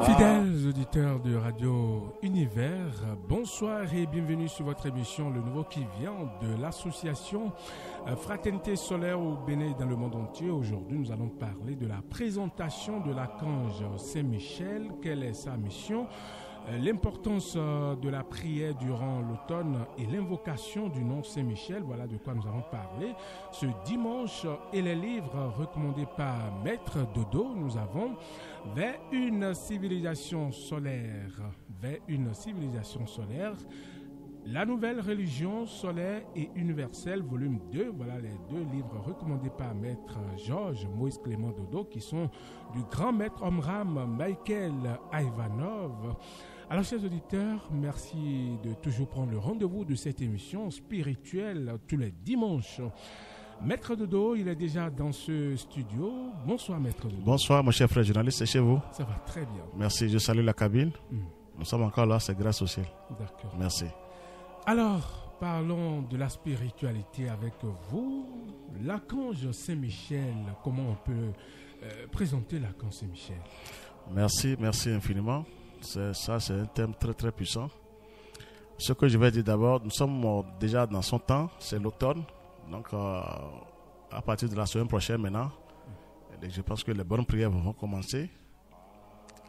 Fidèles auditeurs de Radio Univers, bonsoir et bienvenue sur votre émission Le Nouveau qui vient de l'association Fraternité Solaire au Bénin et dans le monde entier. Aujourd'hui, nous allons parler de la présentation de l'archange Saint-Michel. Quelle est sa mission ? L'importance de la prière durant l'automne et l'invocation du nom Saint-Michel, voilà de quoi nous allons parler ce dimanche. Et les livres recommandés par Maître Dodo, nous avons Vers une civilisation solaire, la nouvelle religion solaire et universelle, volume 2. Voilà les deux livres recommandés par Maître Georges Moïse Clément Dodo, qui sont du grand maître Omram Michael Ivanov. Alors, chers auditeurs, merci de toujours prendre le rendez-vous de cette émission spirituelle tous les dimanches. Maître Dodo, il est déjà dans ce studio. Bonsoir, Maître Dodo. Bonsoir, mon cher frère journaliste, c'est chez vous? Ça va très bien. Merci, je salue la cabine. Nous sommes encore là, c'est grâce au ciel. D'accord. Merci. Alors, parlons de la spiritualité avec vous. L'archange Saint-Michel, comment on peut présenter l'archange Saint-Michel? Merci infiniment. C'est un thème très très puissant. Ce que je vais dire d'abord, nous sommes déjà dans son temps, c'est l'automne. Donc, à partir de la semaine prochaine maintenant, je pense que les bonnes prières vont commencer.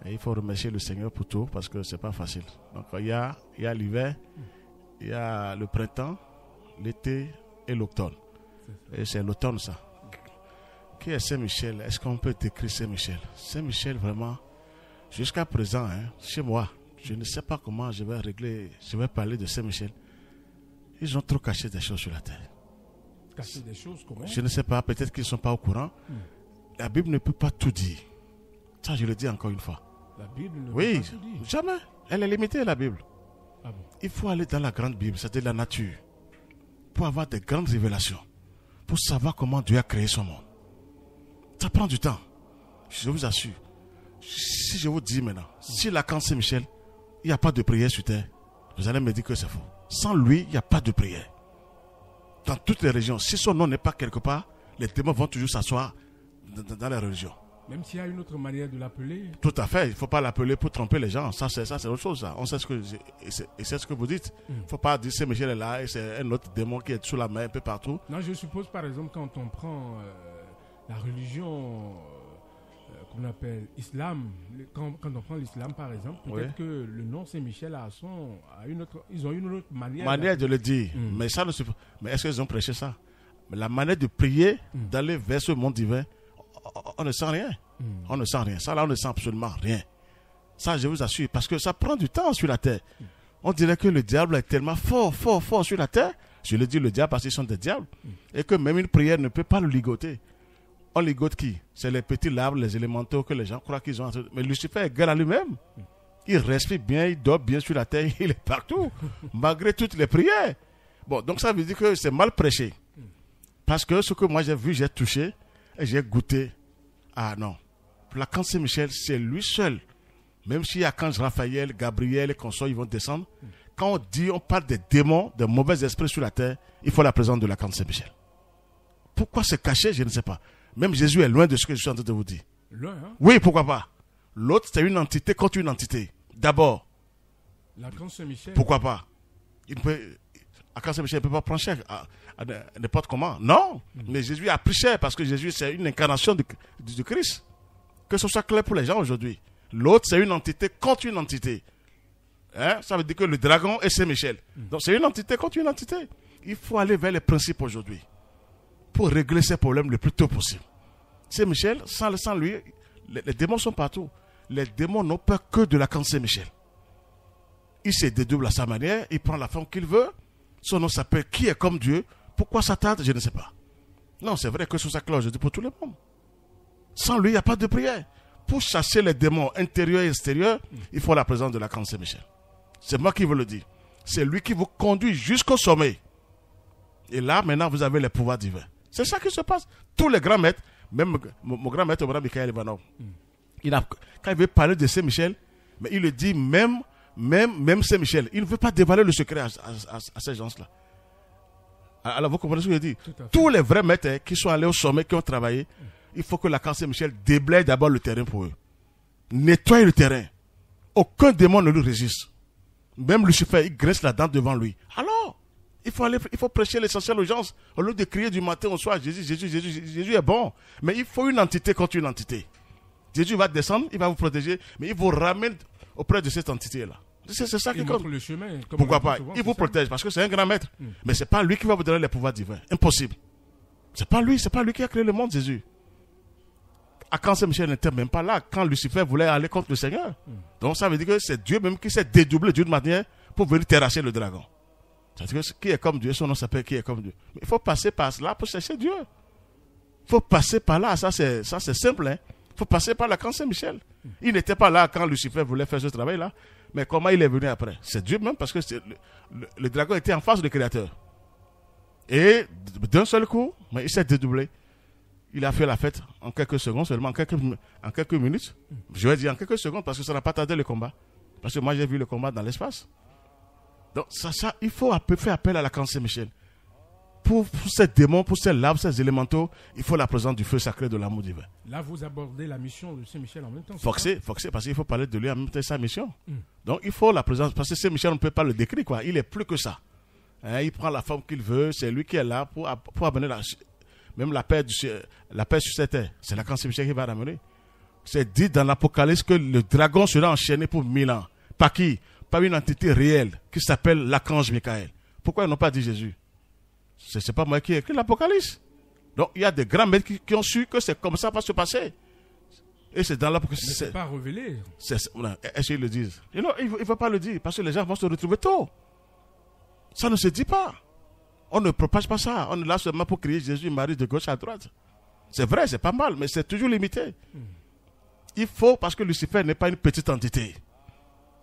Et il faut remercier le Seigneur pour tout, parce que c'est pas facile. Donc, il y a l'hiver, il y a le printemps, l'été et l'automne. Et c'est l'automne, ça. Qui est Saint-Michel? Est-ce qu'on peut décrire Saint-Michel? Saint-Michel, vraiment, jusqu'à présent, chez moi, je ne sais pas comment je vais parler de Saint-Michel. Ils ont trop caché des choses sur la terre. Cacher des choses, comment? Je ne sais pas, peut-être qu'ils ne sont pas au courant. La Bible ne peut pas tout dire. Ça, je le dis encore une fois. La Bible ne peut pas tout dire? Jamais. Elle est limitée, la Bible. Ah bon? Il faut aller dans la grande Bible, c'est-à-dire la nature, pour avoir des grandes révélations, pour savoir comment Dieu a créé son monde. Ça prend du temps. Je vous assure. Si je vous dis maintenant, si l'archange Saint-Michel, il n'y a pas de prière sur terre, vous allez me dire que c'est faux. Sans lui, il n'y a pas de prière. Dans toutes les régions, si son nom n'est pas quelque part, les démons vont toujours s'asseoir dans les religions. Même s'il y a une autre manière de l'appeler. Tout à fait, il ne faut pas l'appeler pour tromper les gens. Ça, c'est autre chose. Ça. On sait c'est ce que vous dites. Il ne faut pas dire Saint-Michel est là et c'est un autre démon qui est sous la main un peu partout. Non, je suppose par exemple quand on prend la religion qu'on appelle islam, quand on prend l'islam par exemple, peut-être que le nom Saint-Michel ils ont une autre manière de le dire. Mais ça ne suffit. Mais est-ce qu'ils ont prêché ça? Mais la manière de prier, d'aller vers ce monde divin, on ne sent rien. On ne sent rien. Ça là, on ne sent absolument rien. Ça, je vous assure, parce que ça prend du temps sur la terre. On dirait que le diable est tellement fort sur la terre. Je le dis le diable parce qu'ils sont des diables. Et que même une prière ne peut pas le ligoter. On ligote qui? C'est les petits larves, les élémentaux que les gens croient qu'ils ont. Mais Lucifer est égal à lui-même. Il respire bien, il dort bien sur la terre, il est partout, malgré toutes les prières. Bon, donc ça veut dire que c'est mal prêché. Parce que ce que moi j'ai vu, j'ai touché, et j'ai goûté. Ah non, l'archange Saint-Michel, c'est lui seul. Même si l'archange Raphaël, Gabriel et consorts, ils vont descendre. Quand on parle des démons, des mauvais esprits sur la terre, il faut la présence de l'archange Saint-Michel. Pourquoi se cacher? Je ne sais pas. Même Jésus est loin de ce que je suis en train de vous dire. Loin, hein? Oui, pourquoi pas? L'autre, c'est une entité contre une entité. D'abord. L'archange Saint-Michel. Pourquoi pas? L'archange Saint-Michel ne peut pas prendre cher à n'importe comment. Non. Mais Jésus a pris cher parce que Jésus, c'est une incarnation du Christ. Que ce soit clair pour les gens aujourd'hui. L'autre, c'est une entité contre une entité. Ça veut dire que le dragon est Saint-Michel. Donc, c'est une entité contre une entité. Il faut aller vers les principes aujourd'hui pour régler ces problèmes le plus tôt possible. Saint-Michel, sans lui, les démons sont partout. Les démons n'ont peur que de l'archange Saint-Michel. Il se dédouble à sa manière, il prend la forme qu'il veut. Son nom s'appelle Qui est comme Dieu. Pourquoi ça tarde? Je ne sais pas. Non, c'est vrai que sous sa cloche, je dis pour tout le monde. Sans lui, il n'y a pas de prière. Pour chasser les démons intérieurs et extérieurs, il faut la présence de l'archange Saint-Michel. C'est moi qui vous le dis. C'est lui qui vous conduit jusqu'au sommet. Et là, maintenant, vous avez les pouvoirs divins. C'est ça qui se passe. Tous les grands maîtres, même mon grand maître, Michael Ivanov, quand il veut parler de Saint-Michel, mais il le dit même Saint-Michel. Il ne veut pas dévoiler le secret à ces gens-là. Alors, vous comprenez ce que je dis? Tous les vrais maîtres qui sont allés au sommet, qui ont travaillé, il faut que l'archange Saint-Michel déblaye d'abord le terrain pour eux. Nettoie le terrain. Aucun démon ne lui résiste. Même Lucifer, il graisse la dent devant lui. Alors, il faut prêcher l'essentiel aux gens. Au lieu de crier du matin au soir, Jésus est bon. Mais il faut une entité contre une entité. Jésus va descendre, il va vous protéger, mais il vous ramène auprès de cette entité-là. C'est ça qui compte. Le chemin. Pourquoi pas? Il vous protège parce que c'est un grand maître. Mais ce n'est pas lui qui va vous donner les pouvoirs divins. Impossible. C'est pas lui qui a créé le monde, Jésus. Quand Saint-Michel n'était même pas là, quand Lucifer voulait aller contre le Seigneur. Donc ça veut dire que c'est Dieu même qui s'est dédoublé d'une manière pour venir terrasser le dragon. C'est-à-dire que qui est comme Dieu, son nom s'appelle qui est comme Dieu. Mais il faut passer par cela pour chercher Dieu. Il faut passer par là, ça c'est simple. Hein? Il faut passer par là quand Saint-Michel. Il n'était pas là quand Lucifer voulait faire ce travail-là. Mais comment il est venu après? C'est Dieu même parce que le dragon était en face du Créateur. Et d'un seul coup, mais il s'est dédoublé. Il a fait la fête en quelques secondes seulement, en quelques minutes. Je vais dire en quelques secondes parce que ça n'a pas tardé le combat. Parce que moi j'ai vu le combat dans l'espace. Donc ça, il faut faire appel à la camp Saint-Michel. Pour ces démons, pour ces larves, ces élémentaux, il faut la présence du feu sacré de l'amour divin. Là, vous abordez la mission de Saint-Michel en même temps. Foxé, parce qu'il faut parler de lui en même temps, sa mission. Donc il faut la présence, parce que Saint-Michel, on ne peut pas le décrire, quoi. Il est plus que ça. Hein, il prend la forme qu'il veut, c'est lui qui est là pour amener même la paix sur cette terre. C'est la camp Saint-Michel qui va ramener. C'est dit dans l'Apocalypse que le dragon sera enchaîné pour 1000 ans. Par qui? Par une entité réelle qui s'appelle l'archange Michael. Pourquoi ils n'ont pas dit Jésus? C'est pas moi qui ai écrit l'Apocalypse. Donc il y a des grands maîtres qui ont su que c'est comme ça va se passer. Et c'est dans l'Apocalypse. Mais c'est pas révélé. Est-ce qu'ils le disent? Il ne faut pas le dire parce que les gens vont se retrouver tôt. Ça ne se dit pas. On ne propage pas ça. On est là seulement pour crier Jésus, Marie de gauche à droite. C'est vrai, c'est pas mal, mais c'est toujours limité. Il faut, parce que Lucifer n'est pas une petite entité.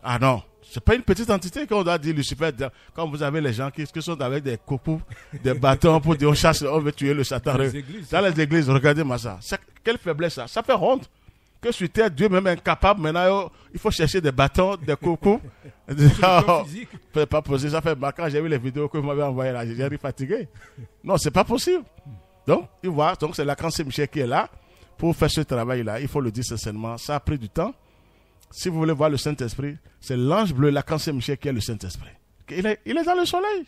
Ah non, c'est pas une petite entité qu'on doit dire Lucifer. Quand vous avez les gens qui sont avec des coups, des bâtons pour dire on veut tuer le Satan. Dans les églises, regardez-moi ça. Quelle faiblesse ça. Ça fait honte. Que sur terre, Dieu même est incapable. Maintenant, il faut chercher des bâtons, des coups. Pas possible. Ça fait mal. Quand j'ai vu les vidéos que vous m'avez envoyées là, j'ai fatigué. Non, c'est pas possible. Donc, c'est la camp Saint-Michel qui est là pour faire ce travail-là. Il faut le dire sincèrement. Ça a pris du temps. Si vous voulez voir le Saint-Esprit, c'est l'ange bleu, la camp Saint-Michel qui est le Saint-Esprit. Il est dans le soleil.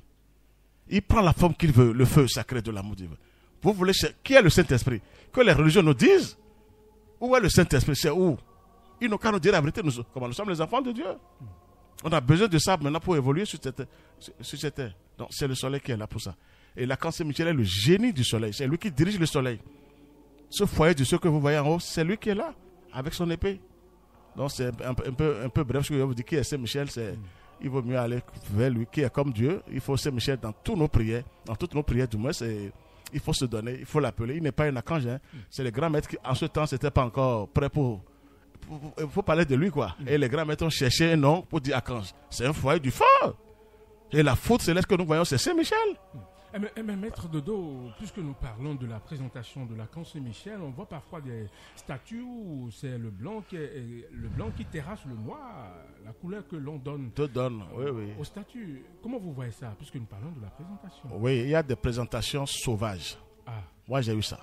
Il prend la forme qu'il veut, le feu sacré de l'amour divin. Vous voulez qui est le Saint-Esprit? Que les religions nous disent. Où est le Saint-Esprit? C'est où? Ils n'ont qu'à nous dire la vérité. Comment nous sommes les enfants de Dieu. On a besoin de ça maintenant pour évoluer sur cette terre. Donc c'est le soleil qui est là pour ça. Et la camp Saint-Michel est le génie du soleil. C'est lui qui dirige le soleil. Ce foyer du ciel que vous voyez en haut, c'est lui qui est là, avec son épée. Donc c'est un peu bref ce que je vous dis. Qui est Saint-Michel? Il vaut mieux aller vers lui qui est comme Dieu. Il faut Saint-Michel dans toutes nos prières du moins. Il faut se donner, il faut l'appeler. Il n'est pas un archange. Hein. C'est le grand maître qui, en ce temps, c'était pas encore prêt il faut parler de lui, quoi. Et les grands maîtres ont cherché un nom pour dire archange. C'est un foyer du feu. Et la foudre céleste que nous voyons, c'est Saint-Michel. Mais maître Dodo, puisque nous parlons de la présentation de la camp Saint-Michel, on voit parfois des statues où c'est le blanc qui terrasse le noir, la couleur que l'on donne aux statues. Comment vous voyez ça, puisque nous parlons de la présentation? Oui, il y a des présentations sauvages. Moi, j'ai eu ça.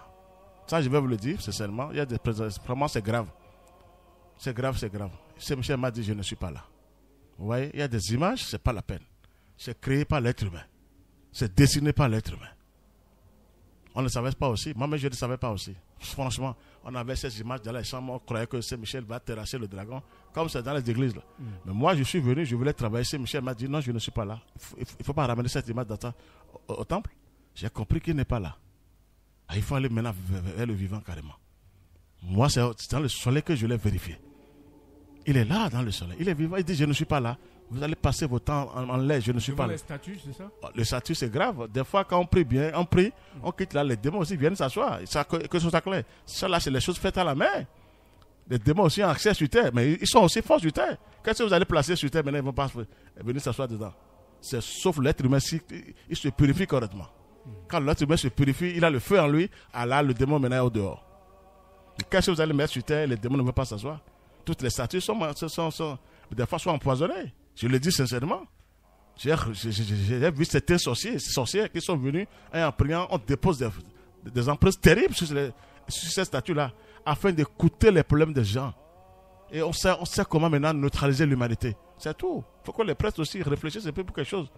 Ça, je vais vous le dire, sincèrement. Il y a des présentations. Vraiment, c'est grave. C'est grave. Saint-Michel m'a dit, je ne suis pas là. Vous voyez, il y a des images, c'est pas la peine. C'est créé par l'être humain. C'est dessiné par l'être humain. On ne savait pas aussi. Moi-même, je ne savais pas aussi. Franchement, on avait ces images dans les chambres. On croyait que Saint-Michel va terrasser le dragon, comme c'est dans les églises. Là. Mais moi, je suis venu, je voulais travailler. Saint-Michel m'a dit, non, je ne suis pas là. Il ne faut pas ramener cette image au temple. J'ai compris qu'il n'est pas là. Il faut aller maintenant vers le vivant carrément. Moi, c'est dans le soleil que je l'ai vérifié. Il est là dans le soleil. Il est vivant. Il dit, je ne suis pas là. Vous allez passer votre temps en l'air, je ne suis pas là. Les statues, c'est ça? Le statut, c'est grave. Des fois, quand on prie bien, on quitte là, les démons aussi viennent s'asseoir. Que ce soit clair. Ça, là, c'est les choses faites à la main. Les démons aussi ont accès sur terre, mais ils sont aussi forts sur terre. Qu'est-ce que vous allez placer sur terre, maintenant, ils ne vont pas venir s'asseoir dedans. C'est sauf l'être humain, il se purifie correctement. Quand l'être humain se purifie, il a le feu en lui, là, le démon maintenant est au dehors. Qu'est-ce que vous allez mettre sur terre, les démons ne vont pas s'asseoir. Toutes les statues des fois, sont empoisonnées. Je le dis sincèrement. J'ai vu certains sorcières qui sont venus et en priant, on dépose des empreintes terribles sur ces statues-là afin d'écouter les problèmes des gens. Et on sait comment maintenant neutraliser l'humanité. C'est tout. Il faut que les prêtres aussi réfléchissent un peu pour quelque chose.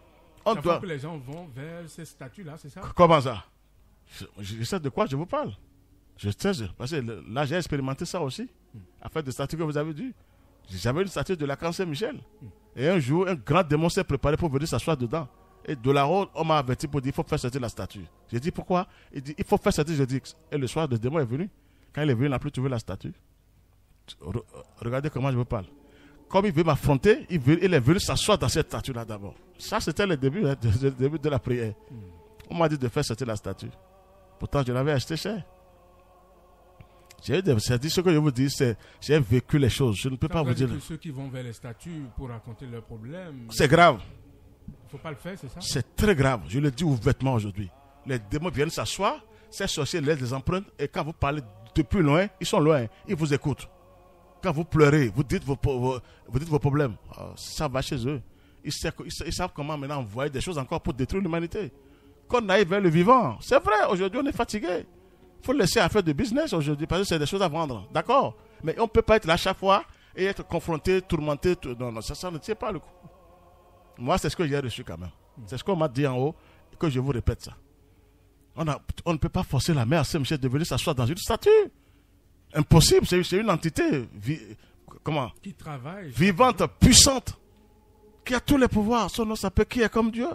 Ça fait que les gens vont vers ces statuts-là, c'est ça? Comment ça? Je sais de quoi je vous parle. Je sais, parce que là, j'ai expérimenté ça aussi. À faire des statues que vous avez dit. J'avais une statue de l'Archange Saint-Michel. Et un jour, un grand démon s'est préparé pour venir s'asseoir dedans. Et de là-haut, on m'a averti pour dire il faut faire sortir la statue. J'ai dit pourquoi? Il dit il faut faire sortir. Je dis, et le soir, le démon est venu. Quand il est venu, il n'a plus trouvé la statue. Regardez comment je vous parle. Comme il veut m'affronter, il est venu s'asseoir dans cette statue-là d'abord. Ça, c'était le début, début de la prière. On m'a dit de faire sortir la statue. Pourtant, je l'avais acheté cher. C'est ce que je vous dis, j'ai vécu les choses. Je ne peux pas vous dire. Ceux qui vont vers les statues pour raconter leurs problèmes. C'est grave. Il ne faut pas le faire, c'est ça? C'est très grave. Je le dis ouvertement aujourd'hui. Les démons viennent s'asseoir, ces sorciers laissent des empreintes et quand vous parlez depuis loin, ils sont loin, ils vous écoutent. Quand vous pleurez, vous dites vos problèmes. Ça va chez eux. Ils savent comment maintenant envoyer des choses encore pour détruire l'humanité. Qu'on aille vers le vivant. C'est vrai, aujourd'hui on est fatigué. Il faut laisser à faire de business aujourd'hui parce que c'est des choses à vendre. D'accord? Mais on ne peut pas être là chaque fois et être confronté, tourmenté. Non, ça ne tient pas le coup. Moi, c'est ce que j'ai reçu quand même. C'est ce qu'on m'a dit en haut et que je vous répète ça. On ne peut pas forcer la mère Saint-Michel de venir s'asseoir dans une statue. Impossible, c'est une entité qui travaille, vivante, puissante, qui a tous les pouvoirs. Son nom s'appelle qui est comme Dieu.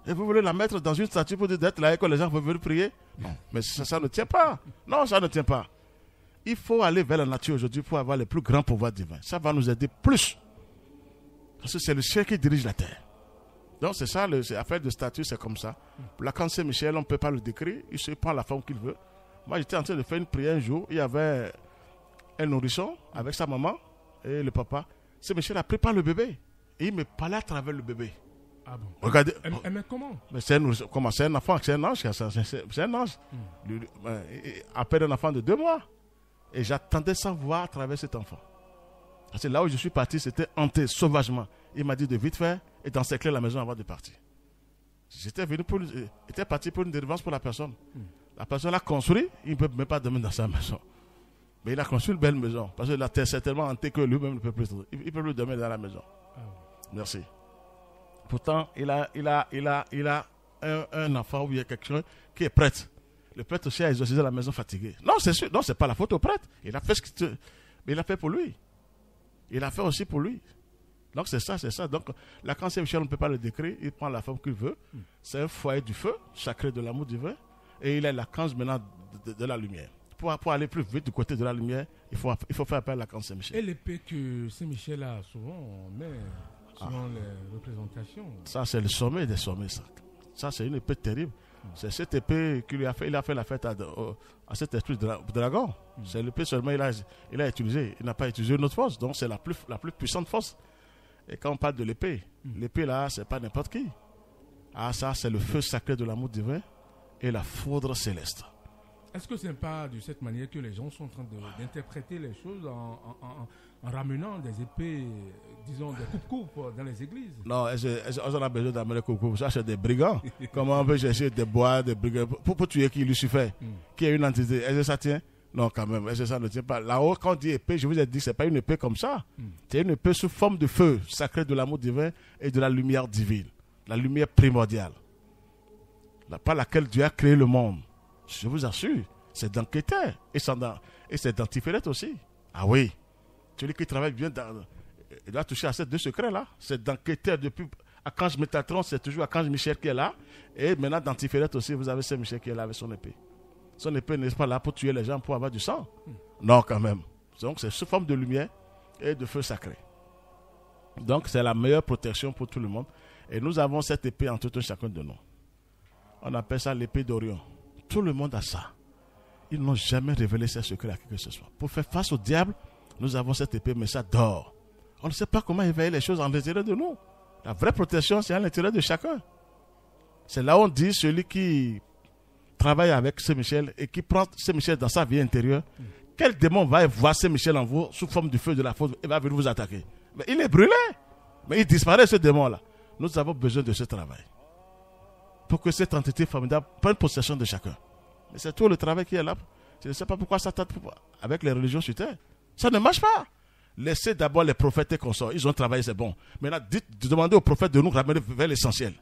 Et vous voulez la mettre dans une statue pour dire d'être là et que les gens veulent venir prier? Non, mais ça ne tient pas. Non, ça ne tient pas. Il faut aller vers la nature aujourd'hui pour avoir les plus grands pouvoirs divins. Ça va nous aider plus. Parce que c'est le ciel qui dirige la terre. Donc c'est ça, l'affaire de statue, c'est comme ça. L'Archange Saint-Michel, on ne peut pas le décrire. Il se prend la forme qu'il veut. Moi, j'étais en train de faire une prière un jour. Il y avait un nourrisson avec sa maman et le papa. Saint-Michel a pris par le bébé. Et il me parlait à travers le bébé. Ah bon? Regardez. Mais comment? Mais c'est un enfant, c'est un ange. C'est un ange. À peine un enfant de 2 mois. Et j'attendais sa voix à travers cet enfant. Parce que là où je suis parti, c'était hanté sauvagement. Il m'a dit de vite faire et d'encercler la maison avant de partir. J'étais parti pour une délivrance pour la personne. La personne a construit, il ne peut même pas dormir dans sa maison. Mais il a construit une belle maison. Parce que la terre c'est tellement hantée que lui-même ne peut plus. Il ne peut plus dormir dans la maison. Merci. Pourtant, il a un enfant ou il y a quelqu'un qui est prêtre. Le prêtre aussi a exorcisé la maison fatiguée. Non, c'est sûr. Non, c'est pas la faute au prêtre. Il a fait mais il a fait pour lui. Il a fait aussi pour lui. Donc c'est ça. Donc l'Archange Saint-Michel, on ne peut pas le décrire. Il prend la forme qu'il veut. C'est un foyer du feu, sacré de l'amour divin. Et il est l'archange maintenant de la lumière. Pour aller plus vite du côté de la lumière, il faut faire appel à l'archange Saint-Michel. Et l'épée que Saint-Michel a souvent, on met selon les représentations. Ça, c'est le sommet des sommets. Ça c'est une épée terrible. C'est cette épée qu'il a fait. Il a fait la fête à cet esprit de dragon. C'est l'épée seulement il a utilisé. Il n'a pas utilisé une autre force. Donc c'est la plus puissante force. Et quand on parle de l'épée, l'épée là, c'est pas n'importe qui. Ça, c'est le feu sacré de l'amour divin et la foudre céleste. Est-ce que ce n'est pas de cette manière que les gens sont en train d'interpréter les choses en ramenant des épées, disons, des coupes-coupes dans les églises? Non, on a besoin d'amener des coupes-coupes. Ça, c'est des brigands. Comment on peut chercher des bois, des brigands pour tuer qui? Lucifer, qui est une entité. Est-ce que ça tient? Non, quand même. Est-ce que ça ne tient pas? Là-haut, quand on dit épée, je vous ai dit, ce n'est pas une épée comme ça. C'est une épée sous forme de feu sacré de l'amour divin et de la lumière divine. La lumière primordiale. Par laquelle Dieu a créé le monde. Je vous assure, c'est d'enquêteur. Et c'est d'antiphérète aussi. Ah oui. Celui qui travaille bien, il doit toucher à ces 2 secrets-là. C'est d'enquêteur depuis Archange Métatron, c'est toujours Archange Michel qui est là. Et maintenant, d'antiphérète aussi, vous avez Saint-Michel qui est là avec son épée. Son épée n'est pas là pour tuer les gens, pour avoir du sang. Non, quand même. Donc, c'est sous forme de lumière et de feu sacré. Donc, c'est la meilleure protection pour tout le monde. Et nous avons cette épée en tout un chacun de nous. On appelle ça l'épée d'Orion. Tout le monde a ça. Ils n'ont jamais révélé ces secrets à qui que ce soit. Pour faire face au diable, nous avons cette épée, mais ça dort. On ne sait pas comment éveiller les choses en l'intérieur de nous. La vraie protection, c'est à l'intérieur de chacun. C'est là où on dit celui qui travaille avec Saint-Michel et qui prend Saint-Michel dans sa vie intérieure, quel démon va voir Saint-Michel en vous sous forme du feu de la foudre et va venir vous attaquer? Mais il est brûlé. Mais il disparaît, ce démon-là. Nous avons besoin de ce travail pour que cette entité formidable prenne possession de chacun. Mais c'est tout le travail qui est là. Je ne sais pas pourquoi ça tente avec les religions sur terre. Ça ne marche pas. Laissez d'abord les prophètes et consorts. Ils ont travaillé, c'est bon. Maintenant, demandez aux prophètes de nous ramener vers l'essentiel.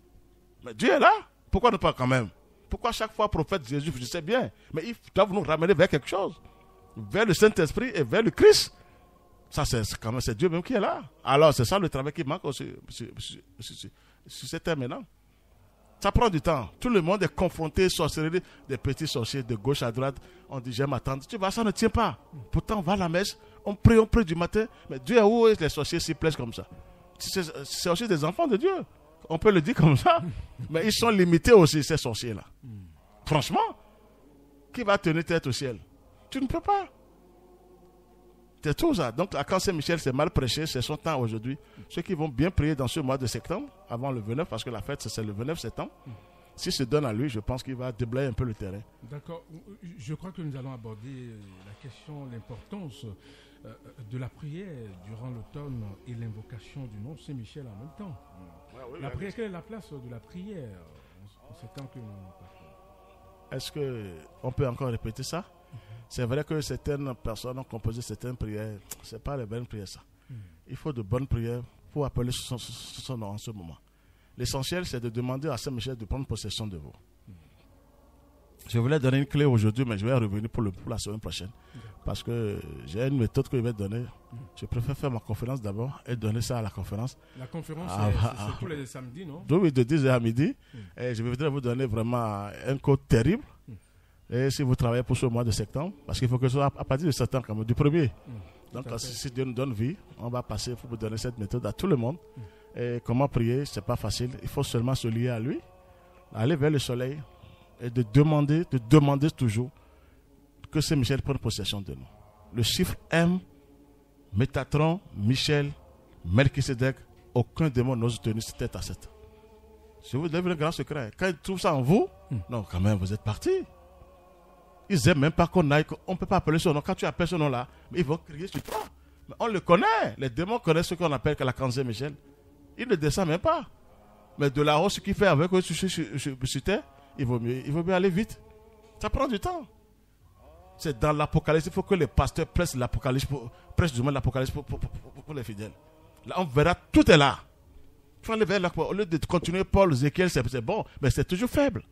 Mais Dieu est là. Pourquoi ne pas quand même? Pourquoi chaque fois prophète Jésus, je sais bien, mais ils doivent nous ramener vers quelque chose. Vers le Saint-Esprit et vers le Christ. Ça, c'est quand même, c'est Dieu même qui est là. Alors, c'est ça le travail qui manque sur cette terre maintenant. Ça prend du temps. Tout le monde est confronté, sorcellerie, des petits sorciers de gauche à droite. On dit, j'aime attendre. Tu vois, ça ne tient pas. Pourtant, on va à la messe, on prie du matin. Mais Dieu est où les sorciers s'y plaisent comme ça? C'est aussi des enfants de Dieu. On peut le dire comme ça. Mais ils sont limités aussi, ces sorciers-là. Franchement, qui va tenir tête au ciel? Tu ne peux pas. C'est tout ça. Donc, à Camp-Saint-Michel, c'est mal prêché, c'est son temps aujourd'hui. Ceux qui vont bien prier dans ce mois de septembre, avant le 29, parce que la fête, c'est le 29 septembre. S'il se donne à lui, je pense qu'il va déblayer un peu le terrain. D'accord. Je crois que nous allons aborder la question, l'importance de la prière durant l'automne et l'invocation du nom Saint-Michel en même temps. La prière, quelle est la place de la prière en ces temps que nous passons? Est-ce qu'on peut encore répéter ça? C'est vrai que certaines personnes ont composé certaines prières. Ce n'est pas les bonnes prières, ça. Il faut de bonnes prières pour appeler son nom en ce moment. L'essentiel, c'est de demander à Saint-Michel de prendre possession de vous. Je voulais donner une clé aujourd'hui, mais je vais revenir pour la semaine prochaine. Parce que j'ai une méthode que je vais donner. Je préfère faire ma conférence d'abord et donner ça à la conférence. La conférence, c'est tous les samedis, non? Oui, de 10h à midi. Et je voudrais vous donner vraiment un code terrible. Et si vous travaillez pour ce mois de septembre, parce qu'il faut que ce soit à partir de septembre, comme du 1er. Donc, si Dieu nous donne vie, on va passer pour vous donner cette méthode à tout le monde. Et comment prier, c'est pas facile. Il faut seulement se lier à lui, aller vers le soleil et de demander toujours que Saint-Michel prenne possession de nous. Le chiffre M, Métatron, Michel, Melchisedec, aucun démon n'ose tenir cette tête à cette. Je vous donne un grand secret. Quand ils trouvent ça en vous, non, quand même, vous êtes parti. Ils n'aiment même pas qu'on aille, on ne peut pas appeler son nom. Quand tu appelles ce nom-là, ils vont crier sur toi. Mais on le connaît. Les démons connaissent ce qu'on appelle la Camp Saint-Michel. Ils ne descendent même pas. Mais de là-haut, ce qu'il fait avec eux sur terre, il vaut mieux aller vite. Ça prend du temps. C'est dans l'Apocalypse. Il faut que les pasteurs prêchent l'Apocalypse pour les fidèles. Là, on verra, tout est là. Il faut aller vers là. Au lieu de continuer Paul, Ézéchiel, c'est bon, mais c'est toujours faible.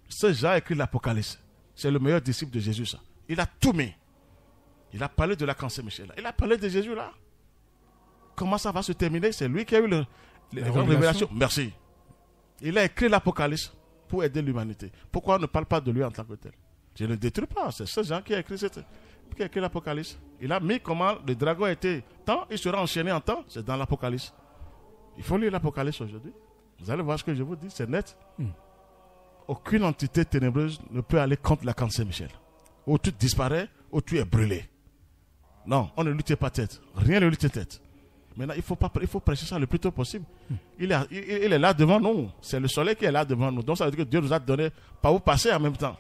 Ce Jean a écrit l'Apocalypse. C'est le meilleur disciple de Jésus, ça. Il a tout mis. Il a parlé de la Camp Saint-Michel. Il a parlé de Jésus, là. Comment ça va se terminer? C'est lui qui a eu les grandes révélations. Merci. Il a écrit l'Apocalypse pour aider l'humanité. Pourquoi on ne parle pas de lui en tant que tel? Je ne détruis pas. C'est ce Jean qui a écrit l'Apocalypse. Il a mis comment le dragon était tant, il sera enchaîné en temps. C'est dans l'Apocalypse. Il faut lire l'Apocalypse aujourd'hui. Vous allez voir ce que je vous dis, c'est net. Aucune entité ténébreuse ne peut aller contre la Camp Saint-Michel. Ou tu disparais, ou tu es brûlé. Non, on ne lutte pas tête. Rien ne lutte tête. Maintenant, il faut prêcher ça le plus tôt possible. Il est là devant nous. C'est le soleil qui est là devant nous. Donc, ça veut dire que Dieu nous a donné par où passer en même temps.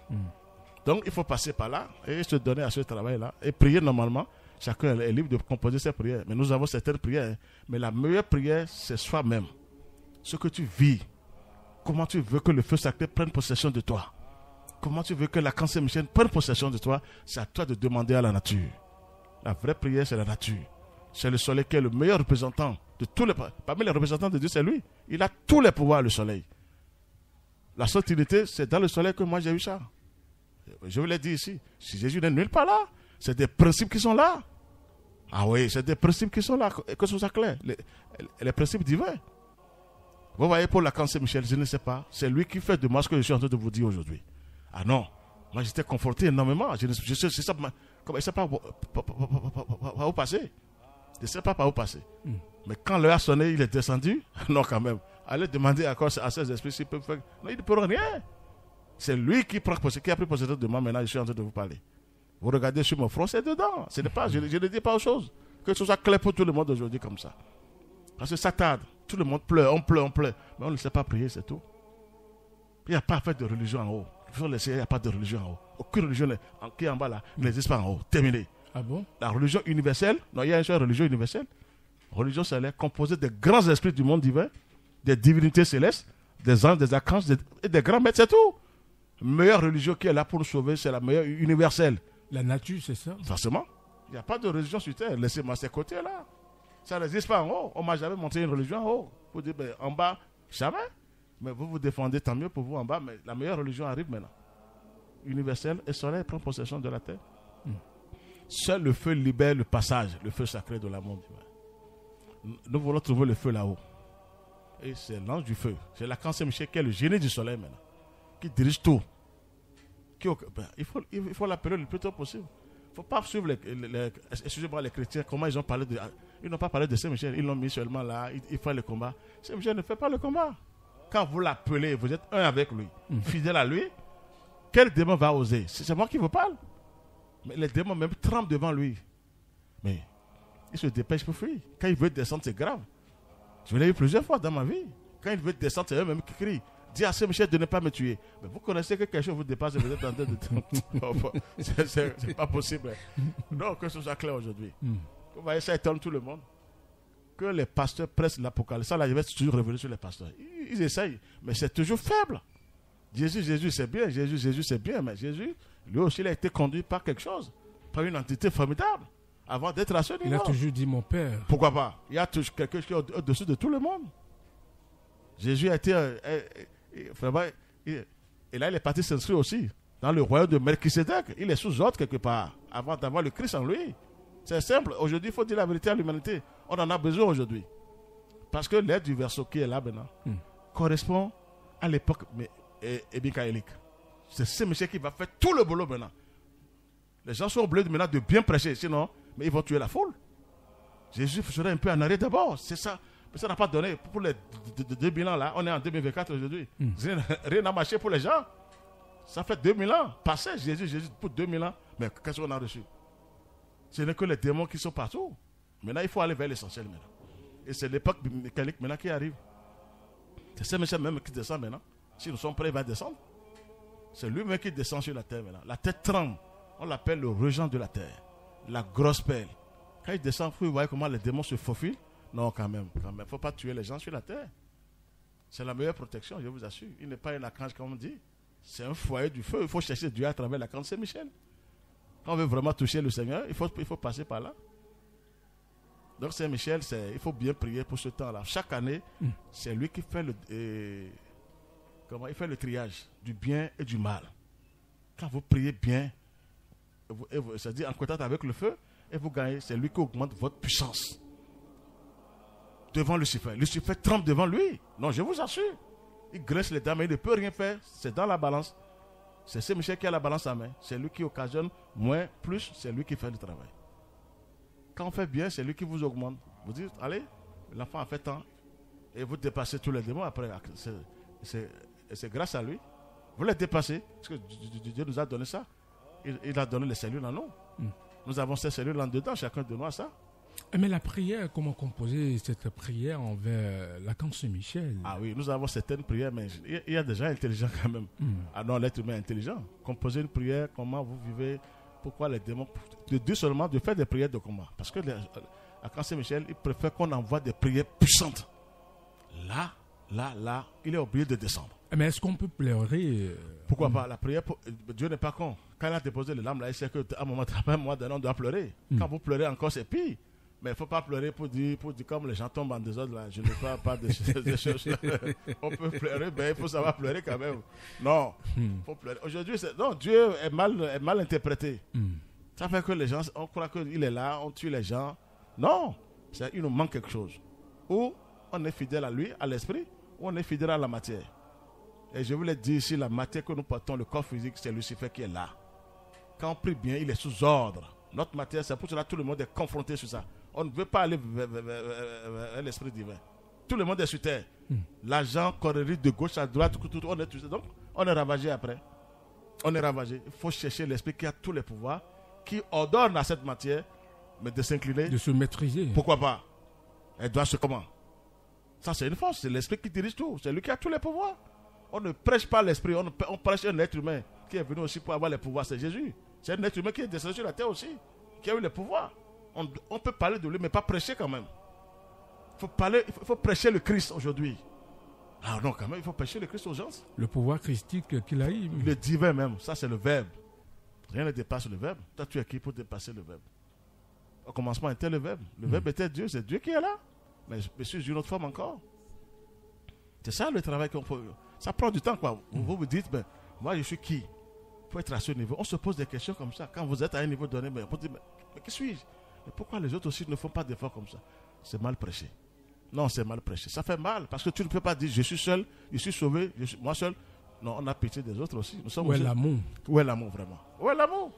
Donc, il faut passer par là et se donner à ce travail-là. Et prier normalement. Chacun est libre de composer ses prières. Mais nous avons certaines prières. Mais la meilleure prière, c'est soi-même. Ce que tu vis. Comment tu veux que le feu sacré prenne possession de toi? Comment tu veux que la Camp Saint-Michel prenne possession de toi? C'est à toi de demander à la nature. La vraie prière, c'est la nature. C'est le soleil qui est le meilleur représentant de tous les... Parmi les représentants de Dieu, c'est lui. Il a tous les pouvoirs, le soleil. La seule utilité, c'est dans le soleil que moi j'ai eu ça. Je vous l'ai dit ici. Si Jésus n'est nulle part là, c'est des principes qui sont là. Ah oui, c'est des principes qui sont là. Que ce soit clair. Les principes divins. Vous voyez, pour la Camp Saint-Michel, je ne sais pas. C'est lui qui fait de moi ce que je suis en train de vous dire aujourd'hui. Ah non. Moi, j'étais conforté énormément. Je ne sais pas où passer. Je ne sais pas par où passer. Mais quand l'heure a sonné, il est descendu. Non, quand même. Allez demander encore à ces esprits s'ils peuvent faire. Non, ils ne pourront rien. C'est lui qui a pris possession de moi. Maintenant, je suis en train de vous parler. Vous regardez sur mon front, c'est dedans. Ce n'est pas, je ne dis pas autre chose. Que ce soit clair pour tout le monde aujourd'hui comme ça. Parce que ça tarde. Tout le monde pleure, on pleure. Mais on ne sait pas prier, c'est tout. Il n'y a pas à faire de religion en haut. Il faut laisser, il n'y a pas de religion en haut. Aucune religion qui est en bas là n'existe pas en haut. Terminé. Ah bon? La religion universelle, non, il y a une seule religion universelle. Religion céleste composée des grands esprits du monde divin, des divinités célestes, des anges, des archanges et des grands maîtres, c'est tout. La meilleure religion qui est là pour nous sauver, c'est la meilleure universelle. La nature, c'est ça? Forcément. Il n'y a pas de religion sur terre. Laissez-moi ces côtés-là. Ça n'existe pas en haut. On ne m'a jamais montré une religion en haut. Vous dites, ben, en bas, jamais. Mais vous vous défendez, tant mieux pour vous en bas. Mais la meilleure religion arrive maintenant. Universelle et soleil prend possession de la terre. Seul le feu libère le passage, le feu sacré de l'amour divin. Nous voulons trouver le feu là-haut. Et c'est l'ange du feu. C'est l'archange Saint-Michel qui est le génie du soleil maintenant. Qui dirige tout. Il faut l'appeler le plus tôt possible. Il ne faut pas suivre excusez-moi, les chrétiens, comment ils ont parlé de... Ils n'ont pas parlé de Saint-Michel, ils l'ont mis seulement là, il fait le combat. Saint-Michel ne fait pas le combat. Quand vous l'appelez, vous êtes un avec lui, fidèle à lui, quel démon va oser? C'est moi qui vous parle. Mais les démons même tremblent devant lui. Mais il se dépêche pour fuir. Quand il veut descendre, c'est grave. Je l'ai eu plusieurs fois dans ma vie. Quand il veut descendre, c'est eux-mêmes qui crient. Dis à Saint-Michel de ne pas me tuer. Mais vous connaissez que quelque chose vous dépasse et vous êtes en train de... c'est pas possible. Non, que ce soit clair aujourd'hui. Vous voyez, ça étonne tout le monde. Que les pasteurs pressent l'Apocalypse. Ça, là, je vais toujours revenir sur les pasteurs. Ils essayent, mais c'est toujours faible. Jésus, c'est bien. Jésus, c'est bien. Mais Jésus, lui aussi, il a été conduit par quelque chose. Par une entité formidable. Avant d'être à ce niveau. Il a toujours dit mon Père. Pourquoi pas? Il y a toujours quelque chose au-dessus de tout le monde. Jésus a été... et là, il est parti s'inscrire aussi dans le royaume de Melchisédek. Il est sous ordre quelque part, avant d'avoir le Christ en lui. C'est simple. Aujourd'hui, il faut dire la vérité à l'humanité. On en a besoin aujourd'hui. Parce que l'aide du verseau qui est là maintenant correspond à l'époque michaélique. C'est Saint-Michel qui va faire tout le boulot maintenant. Les gens sont obligés maintenant de bien prêcher, sinon, mais ils vont tuer la foule. Jésus serait un peu en arrêt d'abord. C'est ça. Mais ça n'a pas donné. Pour les 2000 ans là, on est en 2024 aujourd'hui. Rien n'a marché pour les gens. Ça fait 2000 ans. Passé Jésus pour 2000 ans. Mais qu'est-ce qu'on a reçu? Ce n'est que les démons qui sont partout. Maintenant, il faut aller vers l'essentiel maintenant. Et c'est l'époque mécanique maintenant qui arrive. C'est Saint-Michel même qui descend maintenant. Si nous sommes prêts, il va descendre. C'est lui-même qui descend sur la terre maintenant. La terre tremble. On l'appelle le régent de la terre. La grosse pelle. Quand il descend, vous voyez comment les démons se faufilent. Non, quand même. Il ne faut pas tuer les gens sur la terre. C'est la meilleure protection, je vous assure. Il n'est pas un archange, comme on dit. C'est un foyer du feu. Il faut chercher Dieu à travers l'archange Saint-Michel. Quand on veut vraiment toucher le Seigneur, il faut passer par là. Donc Saint-Michel, il faut bien prier pour ce temps-là. Chaque année, c'est lui qui fait il fait le triage du bien et du mal. Quand vous priez bien, c'est-à-dire en contact avec le feu, et vous gagnez, c'est lui qui augmente votre puissance. Devant Lucifer. Lucifer tremble devant lui. Non, je vous assure. Il graisse les dents, mais il ne peut rien faire. C'est dans la balance. C'est Saint-Michel qui a la balance à main. C'est lui qui occasionne moins, plus, c'est lui qui fait le travail. Quand on fait bien, c'est lui qui vous augmente. Vous dites, allez, l'enfant a fait tant. Et vous dépassez tous les démons après. C'est grâce à lui. Vous les dépassez. Parce que Dieu nous a donné ça. Il a donné les cellules en nous. Nous avons ces cellules en dedans. Chacun de nous a ça. Mais la prière, comment composer cette prière envers l'archange Saint-Michel? Ah oui, nous avons certaines prières, mais il y a des gens intelligents quand même. Ah non, l'être humain est intelligent. Composer une prière, comment vous vivez, pourquoi les démons... De Dieu seulement, de faire des prières de combat. Parce que l'archange Saint-Michel, il préfère qu'on envoie des prières puissantes. Là, il est obligé de descendre. Mais est-ce qu'on peut pleurer? Pourquoi pas? La prière, Dieu n'est pas con. Quand il a déposé les larmes, là, il sait qu'à un moment donné, on doit pleurer. Quand vous pleurez encore, c'est pire. Mais il ne faut pas pleurer pour dire comme les gens tombent en désordre, là, je ne parle pas de choses. On peut pleurer, mais il faut savoir pleurer quand même. Non, il faut pleurer. Aujourd'hui, Dieu est mal interprété. Ça fait que les gens, on croit qu'il est là, on tue les gens. Non, il nous manque quelque chose. Ou on est fidèle à lui, à l'esprit, ou on est fidèle à la matière. Et je vous l'ai dit ici, la matière que nous portons, le corps physique, c'est Lucifer qui est là. Quand on prie bien, il est sous ordre. Notre matière, c'est pour cela que tout le monde est confronté sur ça. On ne veut pas aller vers l'esprit divin. Tout le monde est sur terre. L'argent, corrérie de gauche à droite, tout, on est tous. Donc, on est ravagé après. On est ravagé. Il faut chercher l'esprit qui a tous les pouvoirs, qui ordonne à cette matière, mais de s'incliner. De se maîtriser. Pourquoi pas? Elle doit se comment? Ça, c'est une force. C'est l'esprit qui dirige tout. C'est lui qui a tous les pouvoirs. On ne prêche pas l'esprit. On prêche un être humain qui est venu aussi pour avoir les pouvoirs. C'est Jésus. C'est un être humain qui est descendu sur la terre aussi, qui a eu les pouvoirs. On peut parler de lui, mais pas prêcher quand même. Il faut prêcher le Christ aujourd'hui. Ah non, quand même, il faut prêcher le Christ aux gens. Le pouvoir christique qu'il a eu. Le divin même, ça c'est le verbe. Rien ne dépasse le verbe. Toi, tu es qui pour dépasser le verbe? Au commencement était le Verbe. Le Verbe était Dieu, c'est Dieu qui est là. Mais sous une autre forme encore. C'est ça le travail qu'on peut. Ça prend du temps, quoi. Vous vous dites, ben, moi je suis qui pour être à ce niveau? On se pose des questions comme ça. Quand vous êtes à un niveau donné, ben, on dit, mais qui suis-je? Mais pourquoi les autres aussi ne font pas d'efforts comme ça? C'est mal prêché. Non, c'est mal prêché. Ça fait mal parce que tu ne peux pas dire je suis seul, je suis sauvé, moi seul. Non, on a pitié des autres aussi. Nous sommes Où est l'amour? Où est l'amour vraiment? Où est l'amour?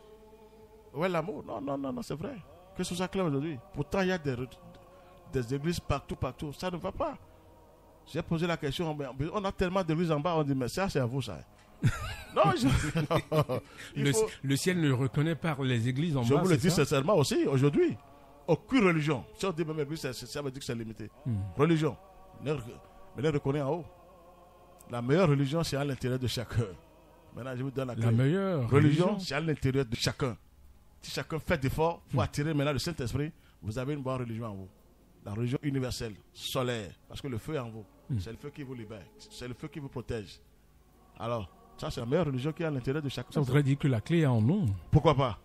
Où est l'amour? Non, c'est vrai. Que ce soit clair aujourd'hui. Pourtant, il y a des églises partout. Ça ne va pas. J'ai posé la question, on a tellement d'églises en bas, on dit, mais ça, c'est à vous, ça. Non, le ciel ne reconnaît pas les églises en bas. Je vous le dis ça? sincèrement aussi, aujourd'hui. Aucune religion. Si on dit même église, ça veut dire que c'est limité. Religion. Mais les reconnaît en haut. La meilleure religion, c'est à l'intérieur de chacun. Maintenant, je vous donne la clé. La meilleure religion, c'est à l'intérieur de chacun. Si chacun fait d'efforts pour attirer maintenant le Saint-Esprit, vous avez une bonne religion en vous. La religion universelle, solaire, parce que le feu est en vous. C'est le feu qui vous libère. C'est le feu qui vous protège. Alors, ça, c'est la meilleure religion qui est à l'intérieur de chacun. Ça voudrait dire que la clé est en nous. Pourquoi pas?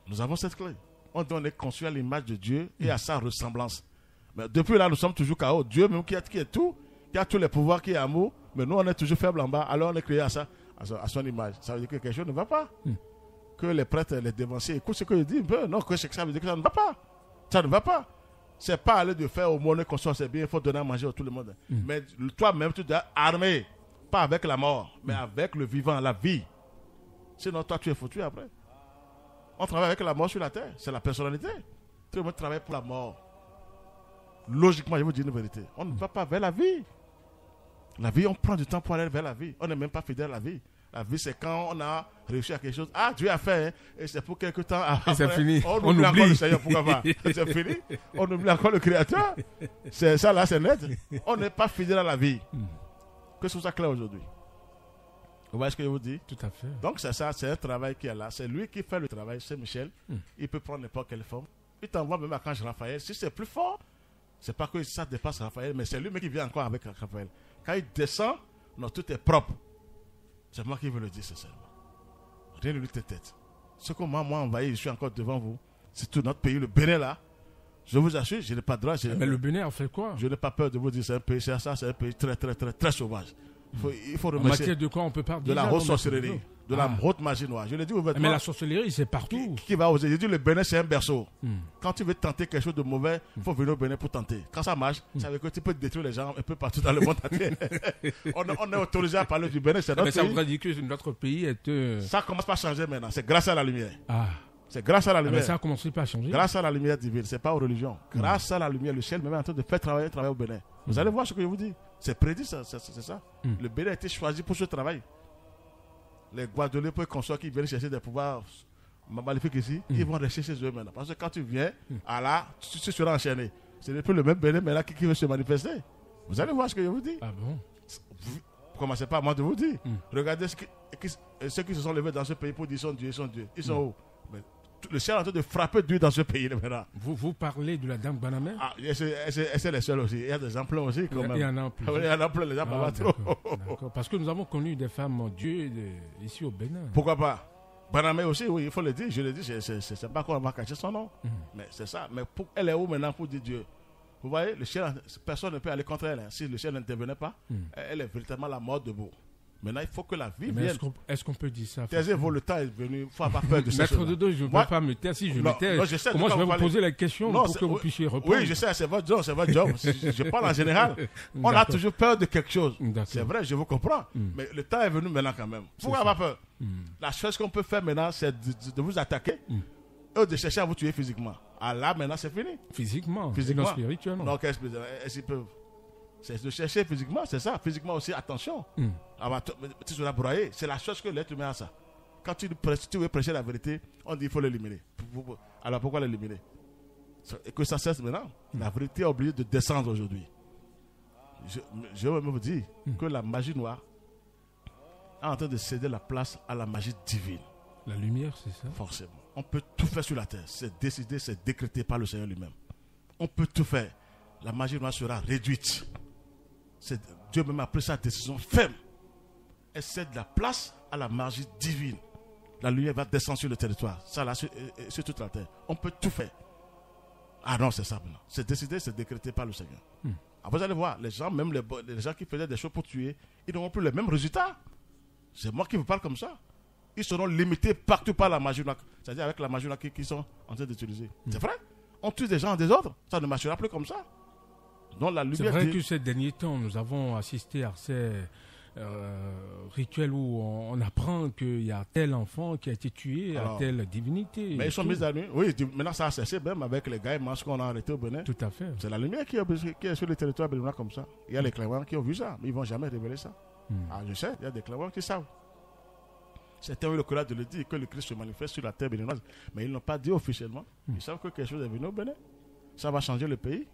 Nous avons cette clé. On est conçu à l'image de Dieu et à sa ressemblance. Mais depuis là, nous sommes toujours chaos. Dieu même qui est tout, qui a tous les pouvoirs, qui est amour, mais nous, on est toujours faibles en bas. Alors, on est créé à son image. Ça veut dire que quelque chose ne va pas. Que les prêtres, les dévanciers, écoute ce que je dis. Non, que ça veut dire que ça ne va pas. Ça ne va pas. C'est pas aller de faire au monde qu'on soit, c'est bien, il faut donner à manger à tout le monde. Mais toi-même, tu dois armer, pas avec la mort, mais avec le vivant, la vie. Sinon, toi, tu es foutu après. On travaille avec la mort sur la terre, c'est la personnalité. Tout le monde travaille pour la mort. Logiquement, je vous dis une vérité. On ne va pas vers la vie. La vie, on prend du temps pour aller vers la vie. On n'est même pas fidèle à la vie. La vie, c'est quand on a réussi à quelque chose. Ah, Dieu a fait, hein, et c'est pour quelque temps. Et c'est fini. On oublie encore le Seigneur, pourquoi pas? C'est fini. On oublie encore le Créateur. C'est ça, là, c'est net. On n'est pas fidèle à la vie. Que ce soit clair aujourd'hui. Vous voyez ce que je vous dis? Tout à fait. Donc, c'est ça, c'est un travail qui est là. C'est lui qui fait le travail, c'est Michel. Il peut prendre n'importe quelle forme. Il t'envoie même à Archange Raphaël. Si c'est plus fort, c'est pas que ça dépasse Raphaël, mais c'est lui-même qui vient encore avec Raphaël. Quand il descend, non, tout est propre. C'est moi qui veux le dire, sincèrement. Rien ne lui tête. Ce que moi envahi, je suis encore devant vous. C'est tout notre pays, le Bénin là. Je vous assure, je n'ai pas de droit. Mais le Bénin, on fait quoi? Je n'ai pas peur de vous dire, c'est un pays, c'est un pays très, très, très, très sauvage. Il faut remercier. En matière de quoi on peut parler? De la haute sorcellerie, de la haute magie noire. Je l'ai dit ouvertement. Mais la sorcellerie, c'est partout. Qui va oser? J'ai dit, le Bénin, c'est un berceau. Quand tu veux tenter quelque chose de mauvais, il faut venir au Bénin pour tenter. Quand ça marche, ça veut dire que tu peux détruire les gens un peu partout dans le monde entier. On est autorisé à parler du Bénin, c'est notre pays. Mais ça voudrait dire que notre pays est... Ça commence pas à changer maintenant. C'est grâce à la lumière. Ah. C'est grâce à la lumière. Mais ça a commencé pas à changer. Grâce à la lumière divine, c'est pas aux religions. Grâce à la lumière, le ciel même est en train de faire travailler au Bénin. Vous allez voir ce que je vous dis. C'est prédit, c'est ça. Le Bénin a été choisi pour ce travail. Les Guadeloupe et consorts qui viennent chercher des pouvoirs maléfiques ici, ils vont rester chez eux maintenant. Parce que quand tu viens, tu seras enchaîné. Ce n'est plus le même Bénin, mais là qui veut se manifester. Vous allez voir ce que je vous dis. Ah bon? Vous commencez pas à moi de vous dire. Regardez ceux qui se sont levés dans ce pays pour dire ils sont Dieu. Ils sont où? Mais le ciel est en train de frapper Dieu dans ce pays maintenant. Vous parlez de la dame Banamé? Ah, c'est les seuls aussi. Il y a des emplois aussi quand même. Il y en a plus. Il y en a plein, les gens pas trop. D'accord. Parce que nous avons connu des femmes Dieu ici au Bénin. Pourquoi pas? Banamé aussi, oui, il faut le dire. Je le dis, c'est pas qu'on va cacher son nom. Mais c'est ça. Mais elle est où maintenant pour dire Dieu? Vous voyez, le ciel, personne ne peut aller contre elle. Hein. Si le ciel n'intervenait pas, elle est véritablement la mort debout. Maintenant, il faut que la vie vienne. Est-ce qu'on peut dire ça? Taisez-vous, le temps est venu. Il ne faut avoir peur de ça. Maître Dodo, je ne peux pas me taire. Si je me tais, comment je vais vous poser la question pour que vous puissiez répondre? Oui, je sais, c'est votre job. Je parle en général. On a toujours peur de quelque chose. C'est vrai, je vous comprends. Mais le temps est venu maintenant quand même. Pourquoi avoir peur? La chose qu'on peut faire maintenant, c'est de vous attaquer et de chercher à vous tuer physiquement. Ah là, maintenant, c'est fini. Physiquement, spirituellement. Donc, est-ce qu'ils peuvent? C'est de chercher physiquement, c'est ça. Physiquement aussi, attention. Tu seras broyé. C'est la chose que l'être humain a ça. Quand tu veux prêcher la vérité, on dit qu'il faut l'éliminer. Alors pourquoi l'éliminer? Et que ça cesse maintenant. La vérité est obligée de descendre aujourd'hui. Je veux même vous dire que la magie noire est en train de céder la place à la magie divine. La lumière, c'est ça? Forcément. On peut tout faire sur la terre. C'est décidé, c'est décrété par le Seigneur lui-même. On peut tout faire. La magie noire sera réduite. Dieu même a pris sa décision ferme. Elle cède la place à la magie divine. La lumière va descendre sur le territoire. Ça là, sur toute la terre. On peut tout faire. Ah non, c'est ça maintenant. C'est décidé, c'est décrété par le Seigneur. Vous allez voir, les gens, même les gens qui faisaient des choses pour tuer, ils n'auront plus les mêmes résultats. C'est moi qui vous parle comme ça. Ils seront limités partout par la magie, c'est-à-dire avec la magie qu'ils sont en train d'utiliser. C'est vrai. On tue des gens en désordre, ça ne marchera plus comme ça. Donc, la lumière c'est vrai que ces derniers temps, nous avons assisté à ces rituels où on apprend qu'il y a tel enfant qui a été tué à telle divinité. Mais ils sont mis à nuit. Oui, maintenant ça a cessé même avec les gars qu'on a arrêtés au Bénin. Tout à fait. C'est la lumière qui est sur le territoire béninois comme ça. Il y a les clairvoyants qui ont vu ça, mais ils ne vont jamais révéler ça. Ah, je sais, il y a des clairvoyants qui savent. Certains ont eu le courage de le dire que le Christ se manifeste sur la terre béninoise, mais ils n'ont pas dit officiellement. Ils savent que quelque chose est venu au Bénin. Ça va changer le pays.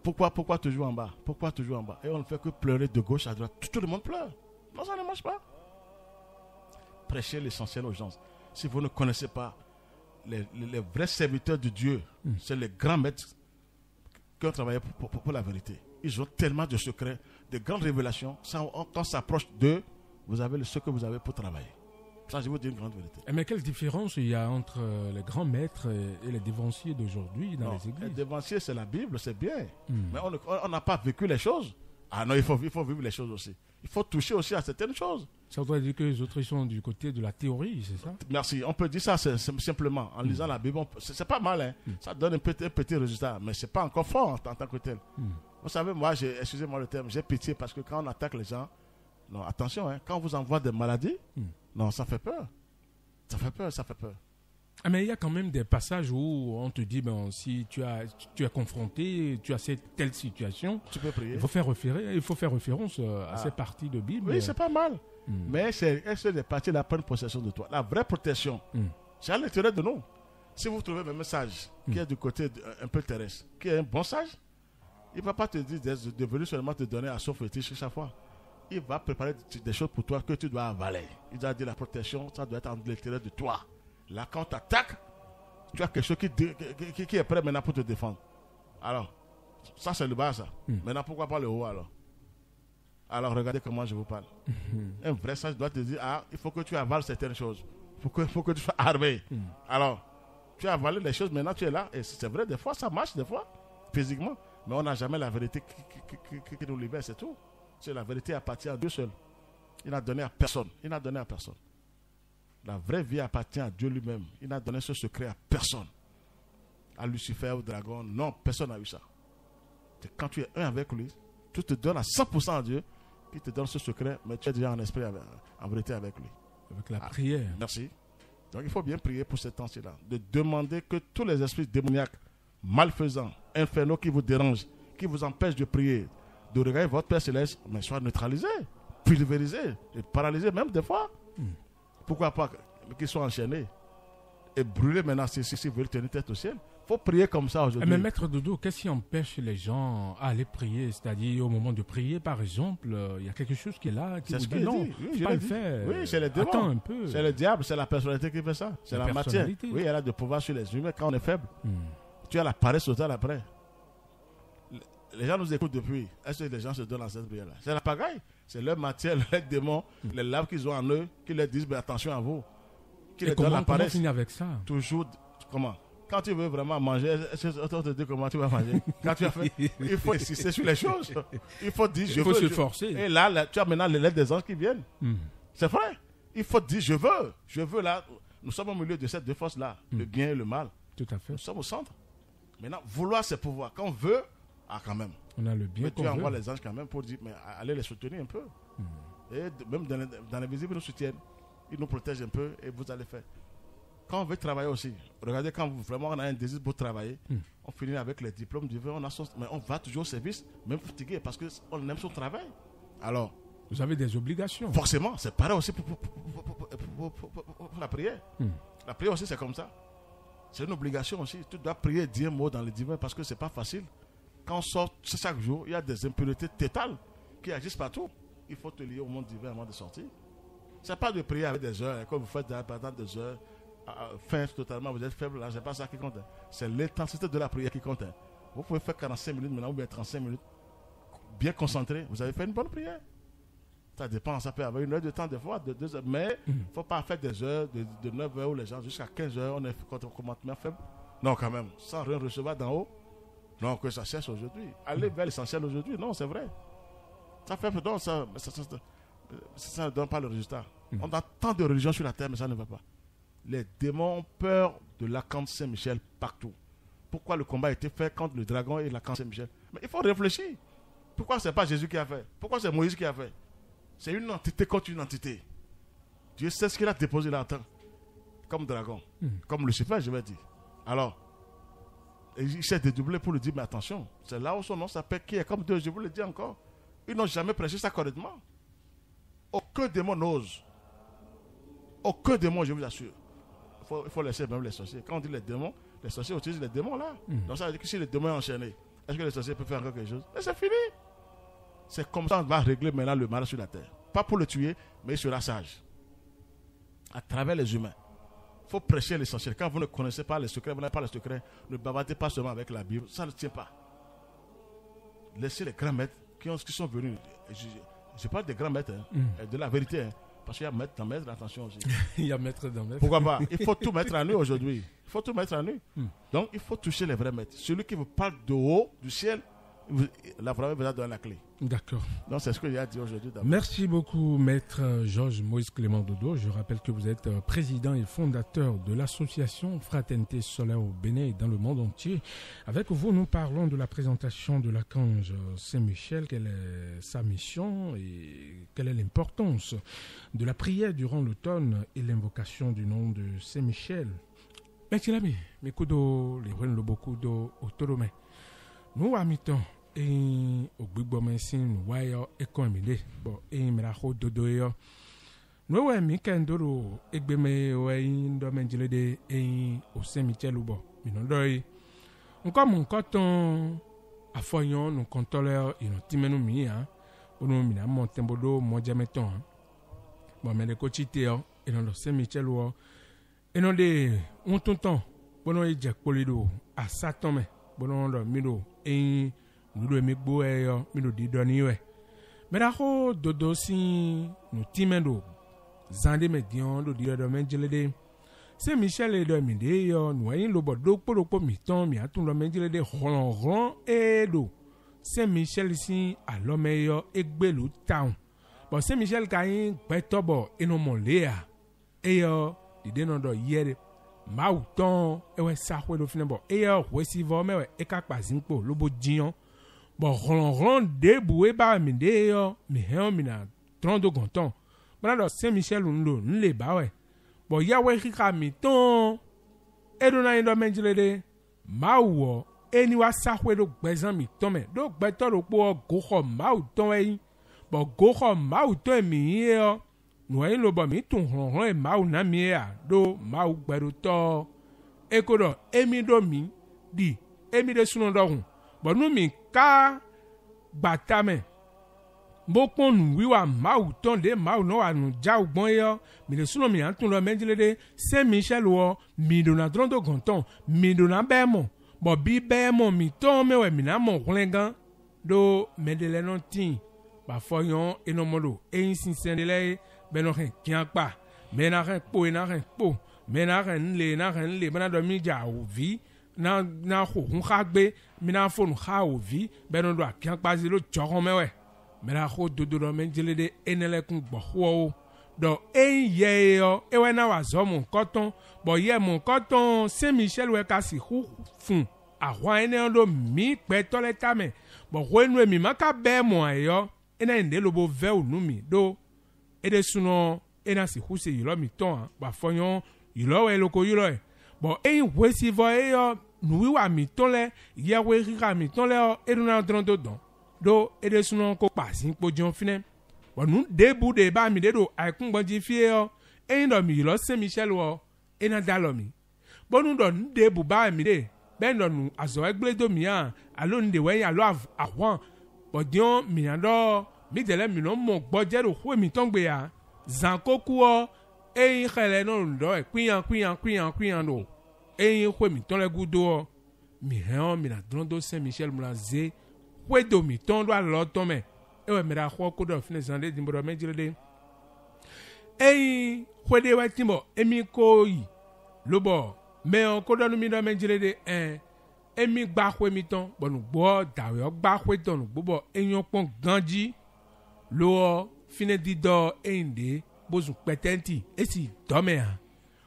Pourquoi toujours en bas? Pourquoi toujours en bas? Et on ne fait que pleurer de gauche à droite. Tout le monde pleure. Non, ça ne marche pas. Prêchez l'essentiel aux gens. Si vous ne connaissez pas les vrais serviteurs de Dieu, c'est les grands maîtres qui ont travaillé pour la vérité. Ils ont tellement de secrets, de grandes révélations. Quand on s'approche d'eux, vous avez ce que vous avez pour travailler. Ça, je vous dis une grande vérité. Mais quelle différence il y a entre les grands maîtres et les dévanciers d'aujourd'hui dans les églises? Les dévanciers, c'est la Bible, c'est bien. Mais on n'a pas vécu les choses. Ah non, il faut vivre les choses aussi. Il faut toucher aussi à certaines choses. Ça doit dire que les autres sont du côté de la théorie, c'est ça? Merci. On peut dire ça simplement en lisant la Bible. C'est pas mal, hein? Ça donne un petit résultat, mais c'est pas encore fort en tant que tel. Vous savez, moi, excusez-moi le terme, j'ai pitié parce que quand on attaque les gens, non, attention, hein, quand on vous envoie des maladies, non, ça fait peur. Ça fait peur, ça fait peur. Ah, mais il y a quand même des passages où on te dit, si tu es confronté, tu as telle situation, tu peux prier. Il faut faire référence à ces parties de Bible. Oui, c'est pas mal. Mais est-ce que les parties là prennent possession de toi? La vraie protection, c'est à l'intérieur de nous. Si vous trouvez un message qui est du côté un peu terrestre, qui est un bon sage, il ne va pas te dire de venir seulement te donner à son fétiche chaque fois. Il va préparer des choses pour toi que tu dois avaler. Il doit dire la protection, ça doit être en l'intérieur de toi. Là, quand on t'attaque, tu as quelque chose qui est prêt maintenant pour te défendre. Alors, ça c'est le bas, ça. Maintenant, pourquoi pas le haut alors? Alors, regardez comment je vous parle. Un vrai sage doit te dire, il faut que tu avales certaines choses. Il faut que tu sois armé. Alors, tu as avalé les choses, maintenant tu es là. Et c'est vrai, des fois, ça marche, des fois, physiquement. Mais on n'a jamais la vérité qui nous libère, c'est tout. La vérité appartient à Dieu seul. Il n'a donné à personne. Il n'a donné à personne. La vraie vie appartient à Dieu lui-même. Il n'a donné ce secret à personne. À Lucifer, au dragon. Non, personne n'a eu ça. Quand tu es un avec lui, tu te donnes à 100% à Dieu. Il te donne ce secret, mais tu es déjà en esprit, en vérité avec lui. Avec la prière. Merci. Donc il faut bien prier pour ces temps-ci-là. De demander que tous les esprits démoniaques, malfaisants, infernaux qui vous dérangent, qui vous empêchent de prier, de regarder votre Père Céleste, mais soit neutralisé, pulvérisé, et paralysé même des fois. Pourquoi pas qu'ils soient enchaînés et brûlés maintenant si vous veulent tenir tête au ciel. Il faut prier comme ça aujourd'hui. Mais Maître Dodo, qu'est-ce qui empêche les gens à aller prier? C'est-à-dire au moment de prier, par exemple, il y a quelque chose qui est là, qui vous dit non, il ne faut pas le faire. Oui, c'est le démon. Attends un peu. C'est le diable, c'est la personnalité qui fait ça. C'est la matière. Oui, elle a de pouvoir sur les humains quand on est faible. Tu as la paresse totale après. Les gens nous écoutent depuis. Est-ce que les gens se donnent dans cette prière-là? C'est la pagaille. C'est leur matière, leurs démons, les laves qu'ils ont en eux, qui leur disent attention à vous. Qui les comment finir avec ça? Toujours. Comment? Quand tu veux vraiment manger, est-ce que te dit comment tu vas manger? Quand tu as fait, il faut insister sur les choses. Il faut dire je veux. Il faut se forcer. Et là, tu as maintenant les lettres des anges qui viennent. C'est vrai. Il faut dire je veux. Je veux là. Nous sommes au milieu de ces deux forces-là, le bien et le mal. Tout à fait. Nous sommes au centre. Maintenant, vouloir c'est pouvoir. Quand on veut, quand même. On a le bien. Mais tu envoies les anges quand même pour dire, mais allez les soutenir un peu. Et même dans l'invisible, ils nous soutiennent. Ils nous protègent un peu et vous allez faire. Quand on veut travailler aussi, regardez, quand vraiment on a un désir pour travailler, on finit avec les diplômes divins, mais on va toujours au service, même fatigué, parce qu'on aime son travail. Alors, vous avez des obligations. Forcément, c'est pareil aussi pour la prière. La prière aussi, c'est comme ça. C'est une obligation aussi. Tu dois prier, dire un mot dans le divin, parce que c'est pas facile. Quand on sort chaque jour, il y a des impuretés totales qui agissent partout. Il faut te lier au monde divin avant de sortir. C'est pas de prier avec des heures, comme vous faites pendant des heures. Fin totalement, vous êtes faible là, c'est pas ça qui compte. C'est l'intensité de la prière qui compte. Vous pouvez faire 45 minutes maintenant ou bien 35 minutes, bien concentré, vous avez fait une bonne prière. Ça dépend, ça peut avoir une heure de temps des fois, de 2 heures, mais il ne faut pas faire des heures de 9 heures où les gens jusqu'à 15 heures, on est complètement faible. Non, quand même. Sans rien recevoir d'en haut. Non, que ça cesse aujourd'hui. Aller vers l'essentiel aujourd'hui. Non, c'est vrai. Ça fait peur. Ça ne donne pas le résultat. On a tant de religions sur la terre, mais ça ne va pas. Les démons ont peur de l'archange Saint-Michel partout. Pourquoi le combat a été fait contre le dragon et l'archange Saint-Michel? Mais il faut réfléchir. Pourquoi ce n'est pas Jésus qui a fait? Pourquoi c'est Moïse qui a fait? C'est une entité contre une entité. Dieu sait ce qu'il a déposé là-dedans. Comme dragon. Comme Lucifer, je vais dire. Alors, il s'est dédoublé pour lui dire, mais attention, c'est là où son nom s'appelle qui est comme Dieu, je vous le dis encore. Ils n'ont jamais prêché ça correctement. Aucun démon n'ose. Aucun démon, je vous assure. Il faut laisser même les sorciers. Quand on dit les démons, les sorciers utilisent les démons là. Donc ça veut dire que si les démons sont enchaînés, est-ce que les sorciers peuvent faire encore quelque chose? Mais c'est fini. C'est comme ça qu'on va régler maintenant le mal sur la terre. Pas pour le tuer, mais il sera sage. À travers les humains. Il faut prêcher l'essentiel. Quand vous ne connaissez pas les secrets, vous n'avez pas les secrets, ne bavardez pas seulement avec la Bible. Ça ne tient pas. Laissez les grands maîtres qui sont venus. Je parle des grands maîtres, de la vérité. Parce qu'il y a maître dans maître, attention aussi. Il y a maître dans maître. Pourquoi pas? Il faut tout mettre à nu aujourd'hui. Il faut tout mettre à nu. Donc il faut toucher les vrais maîtres. Celui qui vous parle de haut, du ciel, la vraie vous a donné la clé. D'accord. Donc c'est ce que j'ai à dire aujourd'hui. Merci beaucoup, maître Georges Moïse Clément Dodo. Je rappelle que vous êtes président et fondateur de l'association Fraternité Solaire au Bénin et dans le monde entier. Avec vous, nous parlons de la présentation de l'archange Saint-Michel. Quelle est sa mission et quelle est l'importance de la prière durant l'automne et l'invocation du nom de Saint-Michel. Merci l'ami. Mes kudo, les ruines le beaucoup d'eau au Toromé. Nous, à mi-temps, et au Bigbomensin, Wayo et Comile, bon, et Meraho Dodoyo. Nous, à mi-candoro, et Beme, Wayin, Domenjele, et au Saint-Michel, ou bon, Minodoi. Encore mon coton, à Foyon, nous contrôleurs, et nous timenu mi, hein, pour nous, mina, mon tembodo, mon diameton, hein. Bon, mais les cochités, et dans le Saint-Michel, et non des, on tonton, bon, on est Jack Polido, à Satan, bon, on a mido, et nous mi gbo yo mi do di doni we me da ho dodo si nous timendo zande me dion do di do menjele de se Michel e do mi de yo nous yin lo bo do po mi ton mi atun lo menjele de ron e do se Michel si a lo me yo egbelu town bo se Michel ka yin gbe tobo eno mo le a e yo di de no do yere ma uton e we sa hwe do fine bo e yo we si vo me we e ka pazin po lo bo dion. Bon, ron déboué par mi de yo, mi hen mi na trondo gonton. Bon, alors Saint-Michel undo, n'le ba ouais. Bon, ya we kika mi ton. E do na indo menjele de ma wo e ni wa sa hwe do gbezan mi ton me. Do gbeto do po go kho ma u ton e. Bon, go kho ma u ton mi yo. No e lo ba mi ton ron e ma u na mi ya. Do ma u gbedo to. E ko do e mi do mi di. E mi de sunon do hun. Bon, nous mi ka batame bokon nu wiwa mau ton de mau no anu ja ugbon yo mi le suno mi antun lo menjele de Saint-Michel wo mi do na drondo gonton mi do na bemo bo bi bemo mi ton me we mi na mo klengan do medele non tin ba foyon enomodo e yin sinsendele beno ren kian pa me na ren po me na ren le bana do mi ja o vi na ho hun khagbe mina fonu kha ovi beno do akian pazi lo jogon mewe mera ho dodo menjele de enelekun gboho do ye yo ewe na wa zo mon coton bo ye mon coton Saint-Michel we ka si hu fun ahwa ene do mi pe to le tame bo ho enu mi maka be mo ayo ene nde lo bo ve unu mi do ede suno ena si hu se yilo mi ton ba foyon yilo we loko yilo e bo we si vo yo nous wa mi ton le ye we rika mi ton le e na drondo don do e de suno ko pasin po jon fine bo nu debu de ba mi de do aikun gboji fie o e ndo mi lo Saint-Michel wo e na da lo mi bo nu do debu ba mi de ben do nu azo egble do mi an alo nde we ya lo awon bo dion mi an do mi dele mi no mo gboje do hwe mi ton gbe ya zankoku o e khele no ndo e kwiyan do e hwe mi ton le gudo mi hen mi na drondo Saint-Michel mlaze hwe do mi ton do alo ton me e we mi ra ho ko do fine zande di mboro menjile de e hwe de wa timbo e mi ko yi lobo mais on ko donu mi do men jire de emi gba kwe mi ton bon nu gbo dawe o gba kwe ton nu gbo eyan pon ganji lo fine di do ende bozu petenti esi do me ha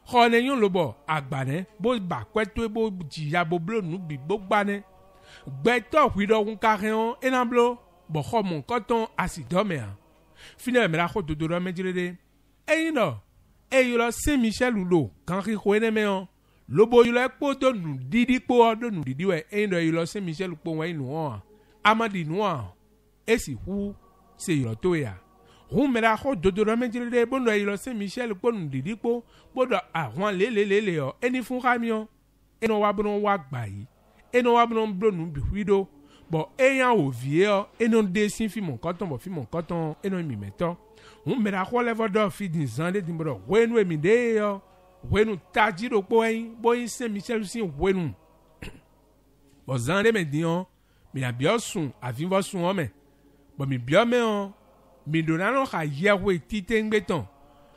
ko ne yon lo bo agbane bo ba kweto bo jiya bo blo nu bi bo gba ne gbe to wi do kun ka ren enablo bo ko mon koton asi do me ha fine me la ko dodo do men jire de eyin no eyo Saint Michel lo kan ri ko ene me on lobo yulo ekpo do nu didi po do nu didi we endo yulo Saint Michel po wa inu on amadi nu on esi hu se yulo to ya hu mera ko dodo menjire de bondo yulo Saint Michel po nu didi po bodo ahwan le o eni fun kamion eno wa bono wa gba yi eno wa bono blo nu bi hwido bo eyan ovie o eno de sin fi mon koton eno mi meto hu mera ko level do fi din zande din bodo wenu mi de yo wenu tajiro po yin boyin Saint Michel sin wenu bo zande me dion mi na bio sun avivo sun o me bo mi bio me on mi donano ka yewe tite ngbeton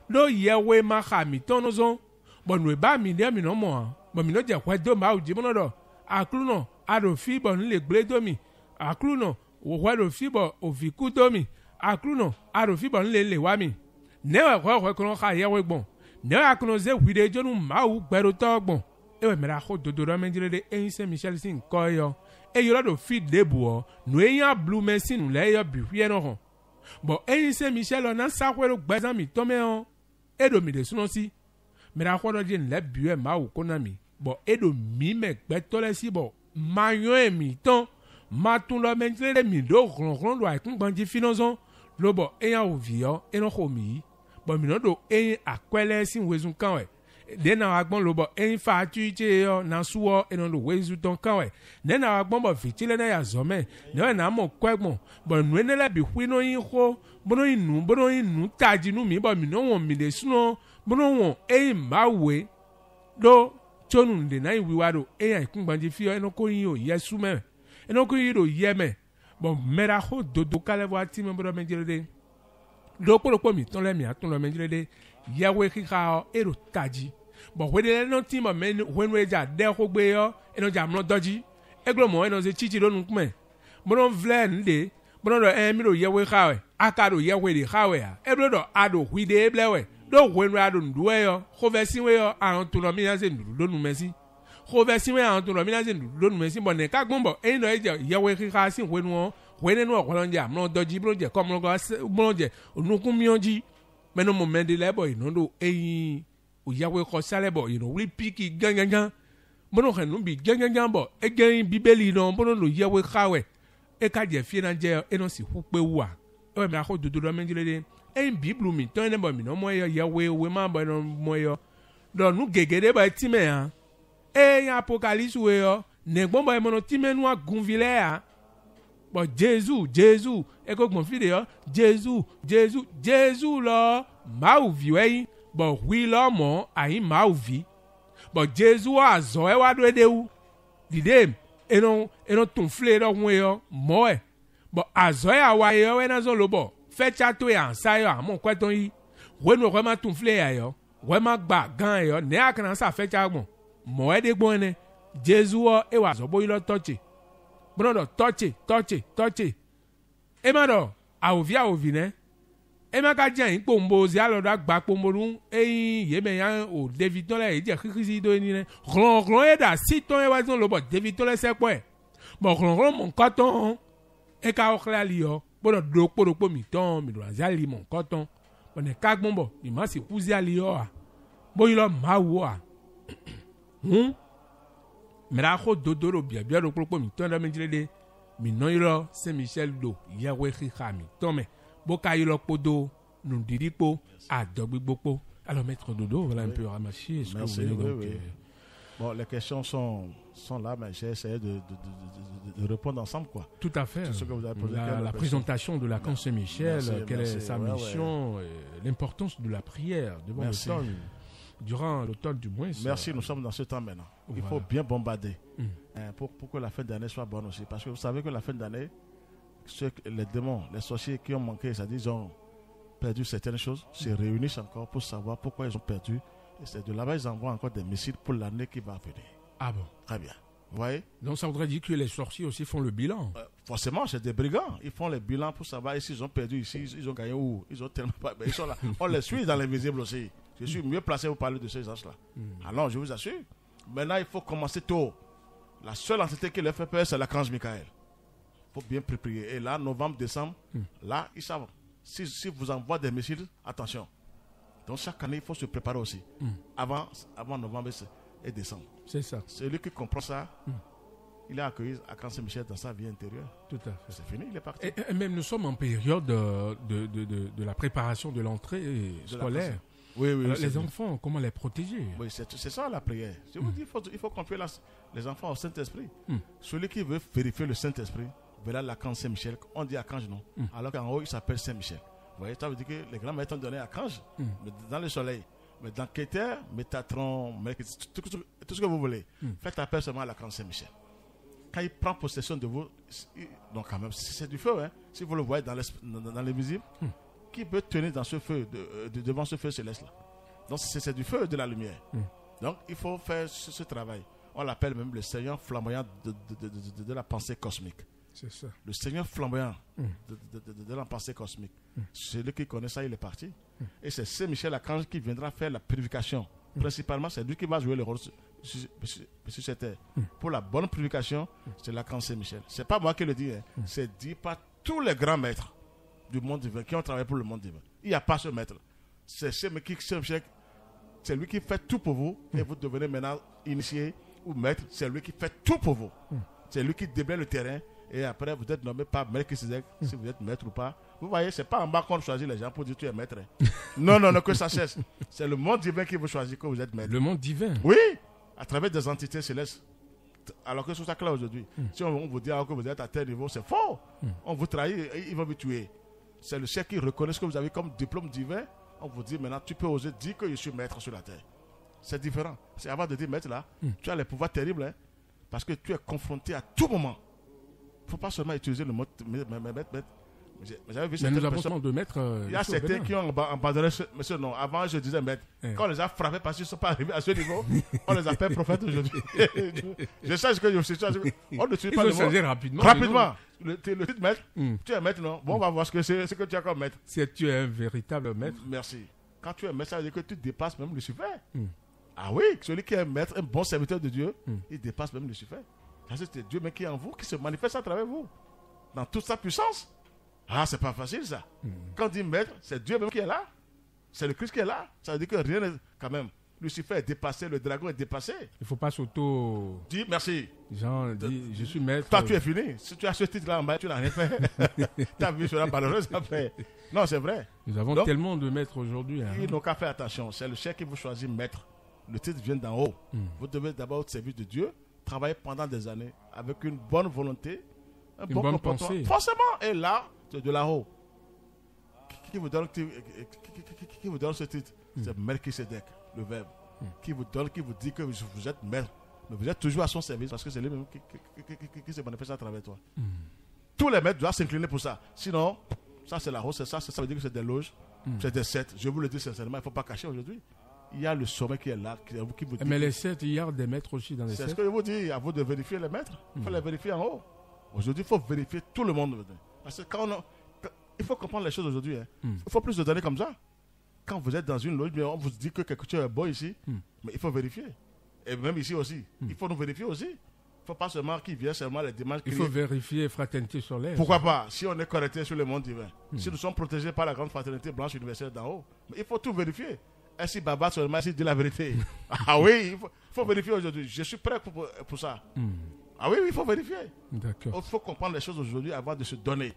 lo yewe ma ka mi tono zon bo nu ba mi de mi no mo bo mi no je kwa do ma uji mo no do aklu no ado fi bo ni le gble do mi aklu no wo wa do fi bo oviku do mi aklu no ado fi bo ni le wa mi ne wa kwa ko ka yewe gbon ne aknoze wide jonu mawu gbero togbon ewe mera ko dodo menjire de Saint Michel sin koyo e yo do feed debu o no eyan blue mesin le yo bi hwie no ho bo Saint Michel na sakwero gbezan mi to me on edo mi de suno si mera ko do din le biwe mawu konami bo edo mi me gbeto le si bo mayon e mi ton matun lo menjire mi do ron do aikun gbanji finozon lo bo eyan ovio eno ko mi bon mi no do akwele sin wezun kan we de na agbon lo bo fa tu je yo na suwo eno lo wezu ton kan we de na agbon bo fitile na ya zome ne na mo kwegbon bon nu ene le bi hwino yin ho bono inu taji nu mi bo mi no won mi le suno bono won mawe do chonu de na wiwa do ikun gbanji fi eno ko yin o yesu me eno ko yin do ye me bon mera ho dodo kale wa ti me bo menjere de lopolopo mi ton le mi atun lo menjire de yawe kika ero taji bo wede no ti mo men when we ja de ko gbe yo eno ja mlo doji eglo mo eno se chichi do nu kume mo no vle nde mo no mi ro yawe kawe akaro yawe de kawe a eblo do ado hwide eblewe do when we ado nduwe yo ko versi we yo an tun lo mi na se ndu do nu mesi ko versi we an tun lo mi na se ndu do nu mesi bo ne ka gbon eno eje yawe kika sin wenu wene no okolonja mno doji broje komno go broje onukun mionji meno mo mende lebo inondo eyin oyawe ko salebo wi piki gangan mono kan bi gangan bo egerin bibeli no mono lo yawe kawe e ka je fi na je eno si hupe wa e me akọ dodo do menjile de eyin biblu mi ton ne bo mi no mo yawe we ma bo no mo yo do nu gegede ba ti me ha eyin apocalypse we yo ne gbon bo mono ti menu agunvile ha bon Jésus e ko gbon fide yo Jésus lo ma uvi we bon wi lo mo ayin ma uvi bon Jésus azo e wa do edewu dide eno tun fle do won yo mo e bon azo e awa yo we na zo lo bo fe chato e ansa yo amon kweton yi we no ko ma tun fle ya yo we ma gba gan yo ne akana sa fe chagbon mo e de gbon ne Jésus e wa zo bo yi lo touch brodo touch emado aovi ne emaka je yin pombo zi aloda gba pomorun yeme yan o David to le je kikisi do ni ne ron e da si ton e wa zon lo bo David to le se po e bo ron mon koton e ka o klali yo bodo do poro mi ton mi do azali mon koton bo ne ka gbon bo mi ma si kuzi ali yo a bo yi lo ma wo a mera ko dodoro bia do poro mi ton da menjile de mi no yiro Saint Michel do yawe khika mi ton me boka yilo podo nous diripo à dogbigbopo. Alors maître Dodo, voilà un peu ramassé. Merci. Bon, les questions sont là, mais j'ai essayé de répondre ensemble, quoi. Tout à fait. Ce que vous avez posé, la présentation de la Saint-Michel, quelle est sa mission, l'importance de la prière devant l'automne, durant l'automne du moins. Merci, nous sommes dans ce temps maintenant. Il faut bien bombarder pour que la fin d'année soit bonne aussi. Parce que vous savez que la fin d'année, les démons, les sorciers qui ont manqué, c'est-à-dire ils ont perdu certaines choses, se réunissent encore pour savoir pourquoi ils ont perdu Et c'est de là-bas qu'ils envoient encore des missiles pour l'année qui va venir. Ah bon? Très bien. Vous voyez? Donc ça voudrait dire que les sorciers aussi font le bilan. Forcément, c'est des brigands. Ils font les bilans pour savoir s'ils ont perdu ici, ils ont gagné où. Ils ont tellement pas. Ils sont là. On les suit dans l'invisible aussi. Je suis mieux placé pour parler de ces gens-là. Alors, je vous assure. Maintenant, il faut commencer tôt. La seule entité qui leur fait peur, c'est l'archange Michael. Il faut bien prier. Et là, novembre, décembre, là, ils savent. Si vous envoient des missiles, attention. Donc, chaque année, il faut se préparer aussi. Avant novembre et décembre. C'est ça. Celui qui comprend ça, il a accueilli Archange Saint-Michel dans sa vie intérieure. Tout à fait. C'est fini, il est parti. Et même nous sommes en période de la préparation de l'entrée scolaire. Oui, Alors, les enfants, comment les protéger? Oui, c'est ça la prière. Je vous dis, il faut confier les enfants au Saint-Esprit. Celui qui veut vérifier le Saint-Esprit, verra l'archange Saint-Michel. On dit archange, non. Alors qu'en haut, il s'appelle Saint-Michel. Vous voyez, ça veut dire que les grands maîtres ont donné archange dans le soleil. Mais dans Keter, Métatron, tout ce que vous voulez, faites appel seulement à l'archange Saint-Michel. Quand il prend possession de vous, donc quand même, c'est du feu, hein. Si vous le voyez dans l'invisible, qui peut tenir dans ce feu, devant ce feu céleste-là? Donc c'est du feu, de la lumière. Donc il faut faire ce travail. On l'appelle même le Seigneur flamboyant de la pensée cosmique. C'est ça. Le Seigneur flamboyant de la pensée cosmique. Celui qui connaît ça, il est parti. Et c'est Saint-Michel l'archange qui viendra faire la purification. Principalement, c'est lui qui va jouer le rôle sur cette terre. Pour la bonne purification, c'est l'archange Saint-Michel. C'est pas moi qui le dis, hein. C'est dit par tous les grands maîtres du monde divin qui ont travaillé pour le monde divin. Il n'y a pas ce maître. C'est Saint-Michel. C'est lui qui fait tout pour vous. Et vous devenez maintenant initié ou maître. C'est lui qui fait tout pour vous. C'est lui qui déblaye le terrain. Et après, vous êtes nommé par Melchizedek, si vous êtes maître ou pas. Vous voyez, c'est pas en bas qu'on choisit les gens pour dire tu es maître. Non, que ça cesse. C'est le monde divin qui vous choisit que vous êtes maître. Le monde divin? Oui, à travers des entités célestes. Alors que c'est ça que là aujourd'hui. Si on vous dit que vous êtes à tel niveau, c'est faux. On vous trahit, ils vont vous tuer. C'est le ciel qui reconnaît ce que vous avez comme diplôme divin. On vous dit maintenant, tu peux oser dire que je suis maître sur la terre. C'est différent. C'est avant de dire maître là, tu as les pouvoirs terribles, hein, parce que tu es confronté à tout moment. Il ne faut pas seulement utiliser le mot maître. J'avais vu mais nous avons de maître. Il y a certains qui ont abandonné ce nom. Avant, je disais maître. Quand on les a frappés parce qu'ils ne sont pas arrivés à ce niveau, on les appelle prophètes aujourd'hui. Je sais ce que je suis. On ne tue pas le mot. Rapidement. Rapidement. Le titre maître, tu es maître, non? Bon, on va voir ce que tu as comme maître. Si tu es un véritable maître. Merci. Quand tu es maître, ça veut dire que tu dépasses même Lucifer. Ah oui, celui qui est maître, un bon serviteur de Dieu, il dépasse même Lucifer. C'est Dieu même qui est en vous, qui se manifeste à travers vous. Dans toute sa puissance. Ah, c'est pas facile ça. Quand on dit maître, c'est Dieu même qui est là. C'est le Christ qui est là. Ça veut dire que rien n'est quand même. Lucifer est dépassé, le dragon est dépassé. Il ne faut pas s'auto... Dis merci. Jean dit, je suis maître. Toi, tu es fini. Si tu as ce titre-là en bas, tu n'as rien fait. Ta vie sera malheureuse après. Non, c'est vrai. Nous avons tellement de maîtres aujourd'hui. Hein. Ils n'ont qu'à faire attention. C'est le chef qui vous choisit maître. Le titre vient d'en haut. Vous devez d'abord au service de Dieu, travailler pendant des années avec une bonne volonté, un bon bonne comportement. pensée. Forcément. Et là, c'est de là-haut. Qui vous donne ce titre? C'est Melchizedek, le Verbe. Qui vous dit que vous êtes maître. Mais vous êtes toujours à son service parce que c'est lui-même qui se manifeste à travers toi. Tous les maîtres doivent s'incliner pour ça. Sinon, ça c'est la hausse, ça veut dire que c'est des loges, c'est des sectes. Je vous le dis sincèrement, il ne faut pas cacher aujourd'hui. Il y a le sommet qui est là, qui vous dit. Mais les sectes, il y a des maîtres aussi dans les sectes. C'est ce que je vous dis, à vous de vérifier les maîtres. Il faut les vérifier en haut. Aujourd'hui, il faut vérifier tout le monde. Parce que il faut comprendre les choses aujourd'hui. Il faut plus de données comme ça. Quand vous êtes dans une loge, on vous dit que quelque chose est beau ici, mais il faut vérifier. Et même ici aussi. Il faut nous vérifier aussi. Il ne faut pas seulement qu'il vienne seulement les dimanches. Il faut vérifier fraternité solaire. Pourquoi pas? Si on est connecté sur le monde divin, si nous sommes protégés par la grande fraternité blanche universelle d'en haut, mais il faut tout vérifier. Est-ce que Baba seulement dit la vérité? Ah oui, il faut vérifier aujourd'hui. Je suis prêt pour ça. Ah oui, il faut vérifier. D'accord. Il faut comprendre les choses aujourd'hui avant de se donner.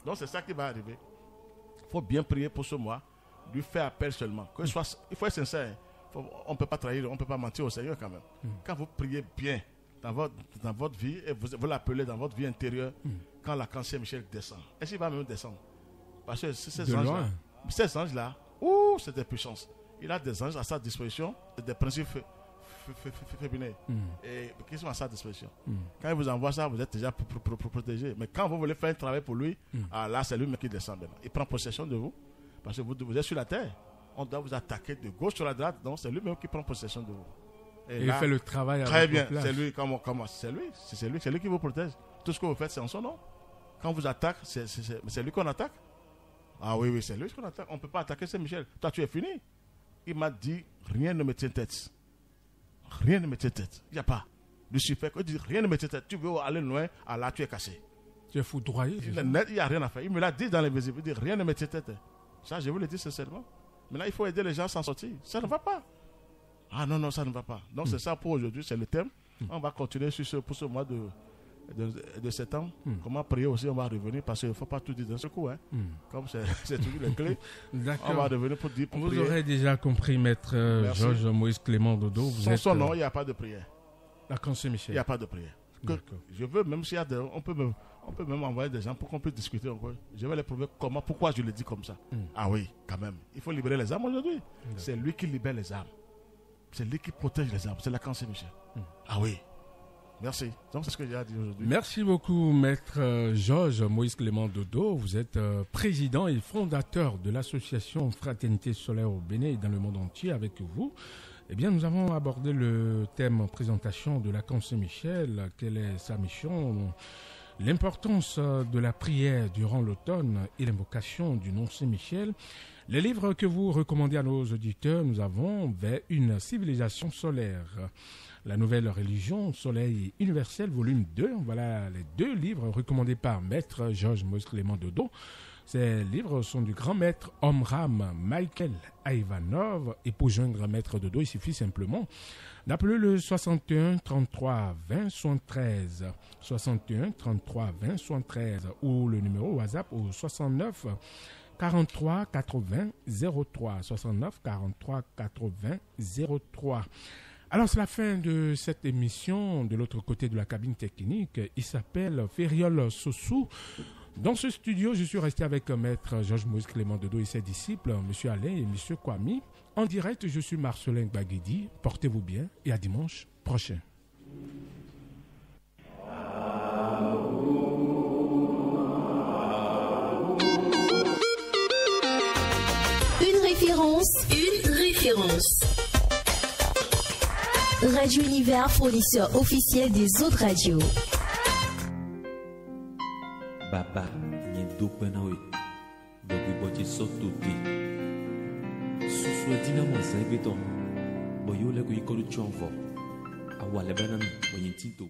Donc c'est ça qui va arriver. Il faut bien prier pour ce mois, lui faire appel seulement. Il faut être sincère. On ne peut pas trahir, on ne peut pas mentir au Seigneur quand même. Quand vous priez bien dans votre vie, et vous l'appelez dans votre vie intérieure, quand l'archange Saint-Michel descend, est-ce qu'il va même descendre? Parce que ces anges-là, c'est des puissances. Il a des anges à sa disposition, des principes féminins et qui sont à sa disposition. Quand il vous envoie ça, vous êtes déjà protégé. Mais quand vous voulez faire un travail pour lui, là, c'est lui qui descend maintenant. Il prend possession de vous parce que vous êtes sur la terre. on doit vous attaquer de gauche sur la droite. Donc c'est lui-même qui prend possession de vous. Et il fait le travail. Très bien, c'est lui. Comment c'est lui qui vous protège. Tout ce que vous faites, c'est en son nom. Quand on vous attaque, c'est lui qu'on attaque. Ah oui, c'est lui qu'on attaque. On ne peut pas attaquer Saint-Michel. Toi, tu es fini. Il m'a dit, rien ne me tient tête. Rien ne me tient tête. Il n'y a pas. Lucifer, il dit, rien ne me tient tête. Tu veux aller loin, là, tu es cassé. Tu es foudroyé. Il n'y a rien à faire. Il me l'a dit dans l'invisible. Il dit, rien ne me tient tête. Ça, je vous le dis sincèrement. Maintenant, il faut aider les gens à s'en sortir. Ça ne va pas. Ah non, ça ne va pas. Donc, c'est ça pour aujourd'hui. C'est le thème. On va continuer pour ce mois de septembre. Comment prier aussi, on va revenir parce qu'il ne faut pas tout dire d'un seul coup. Hein. Comme c'est toujours les clés. D'accord. On va revenir pour dire. Vous aurez déjà compris, maître Georges Moïse Clément Dodo. Son nom, il n'y a pas de prière. La Conseil Michel. Il n'y a pas de prière. Je veux, même s'il y a on peut même envoyer des gens pour qu'on puisse discuter encore. Je vais les prouver pourquoi je le dis comme ça. Ah oui, quand même. Il faut libérer les âmes aujourd'hui. C'est lui qui libère les âmes. C'est lui qui protège les âmes. C'est la Conseil Michel. Ah oui. Merci. Donc, c'est ce que j'ai à dire aujourd'hui. Merci beaucoup, maître Georges Moïse Clément Dodo. Vous êtes président et fondateur de l'association Fraternité Solaire au Bénin et dans le monde entier. Avec vous, eh bien, nous avons abordé le thème présentation de la Conseil Michel. Quelle est sa mission? L'importance de la prière durant l'automne et l'invocation du nom Saint-Michel. Les livres que vous recommandez à nos auditeurs, nous avons Vers une civilisation solaire. La nouvelle religion, Soleil universel, volume 2. Voilà les 2 livres recommandés par maître Georges Moïse Clément Dodo. Ces livres sont du grand maître Omram Michael Ivanov. Et pour joindre maître Dodo, il suffit simplement d'appeler le 61 33 20 73. 61 33 20 73 ou le numéro WhatsApp au 69 43 80 03. 69 43 80 03. Alors, c'est la fin de cette émission. De l'autre côté de la cabine technique, il s'appelle Fériol Sossou. Dans ce studio, je suis resté avec maître Georges Moïse Clément Dodo et ses disciples, M. Alain et M. Kwame. En direct, je suis Marcelin Baguedi. Portez-vous bien et à dimanche prochain. Une référence. Radio Univers, fournisseur officiel des autres radios. Baba, ni dopenawe. Dobu boji sotote. Susua dina mwanza ibeton. Boyo le ko yikoru chonvo. Awale benami, boyin tinto.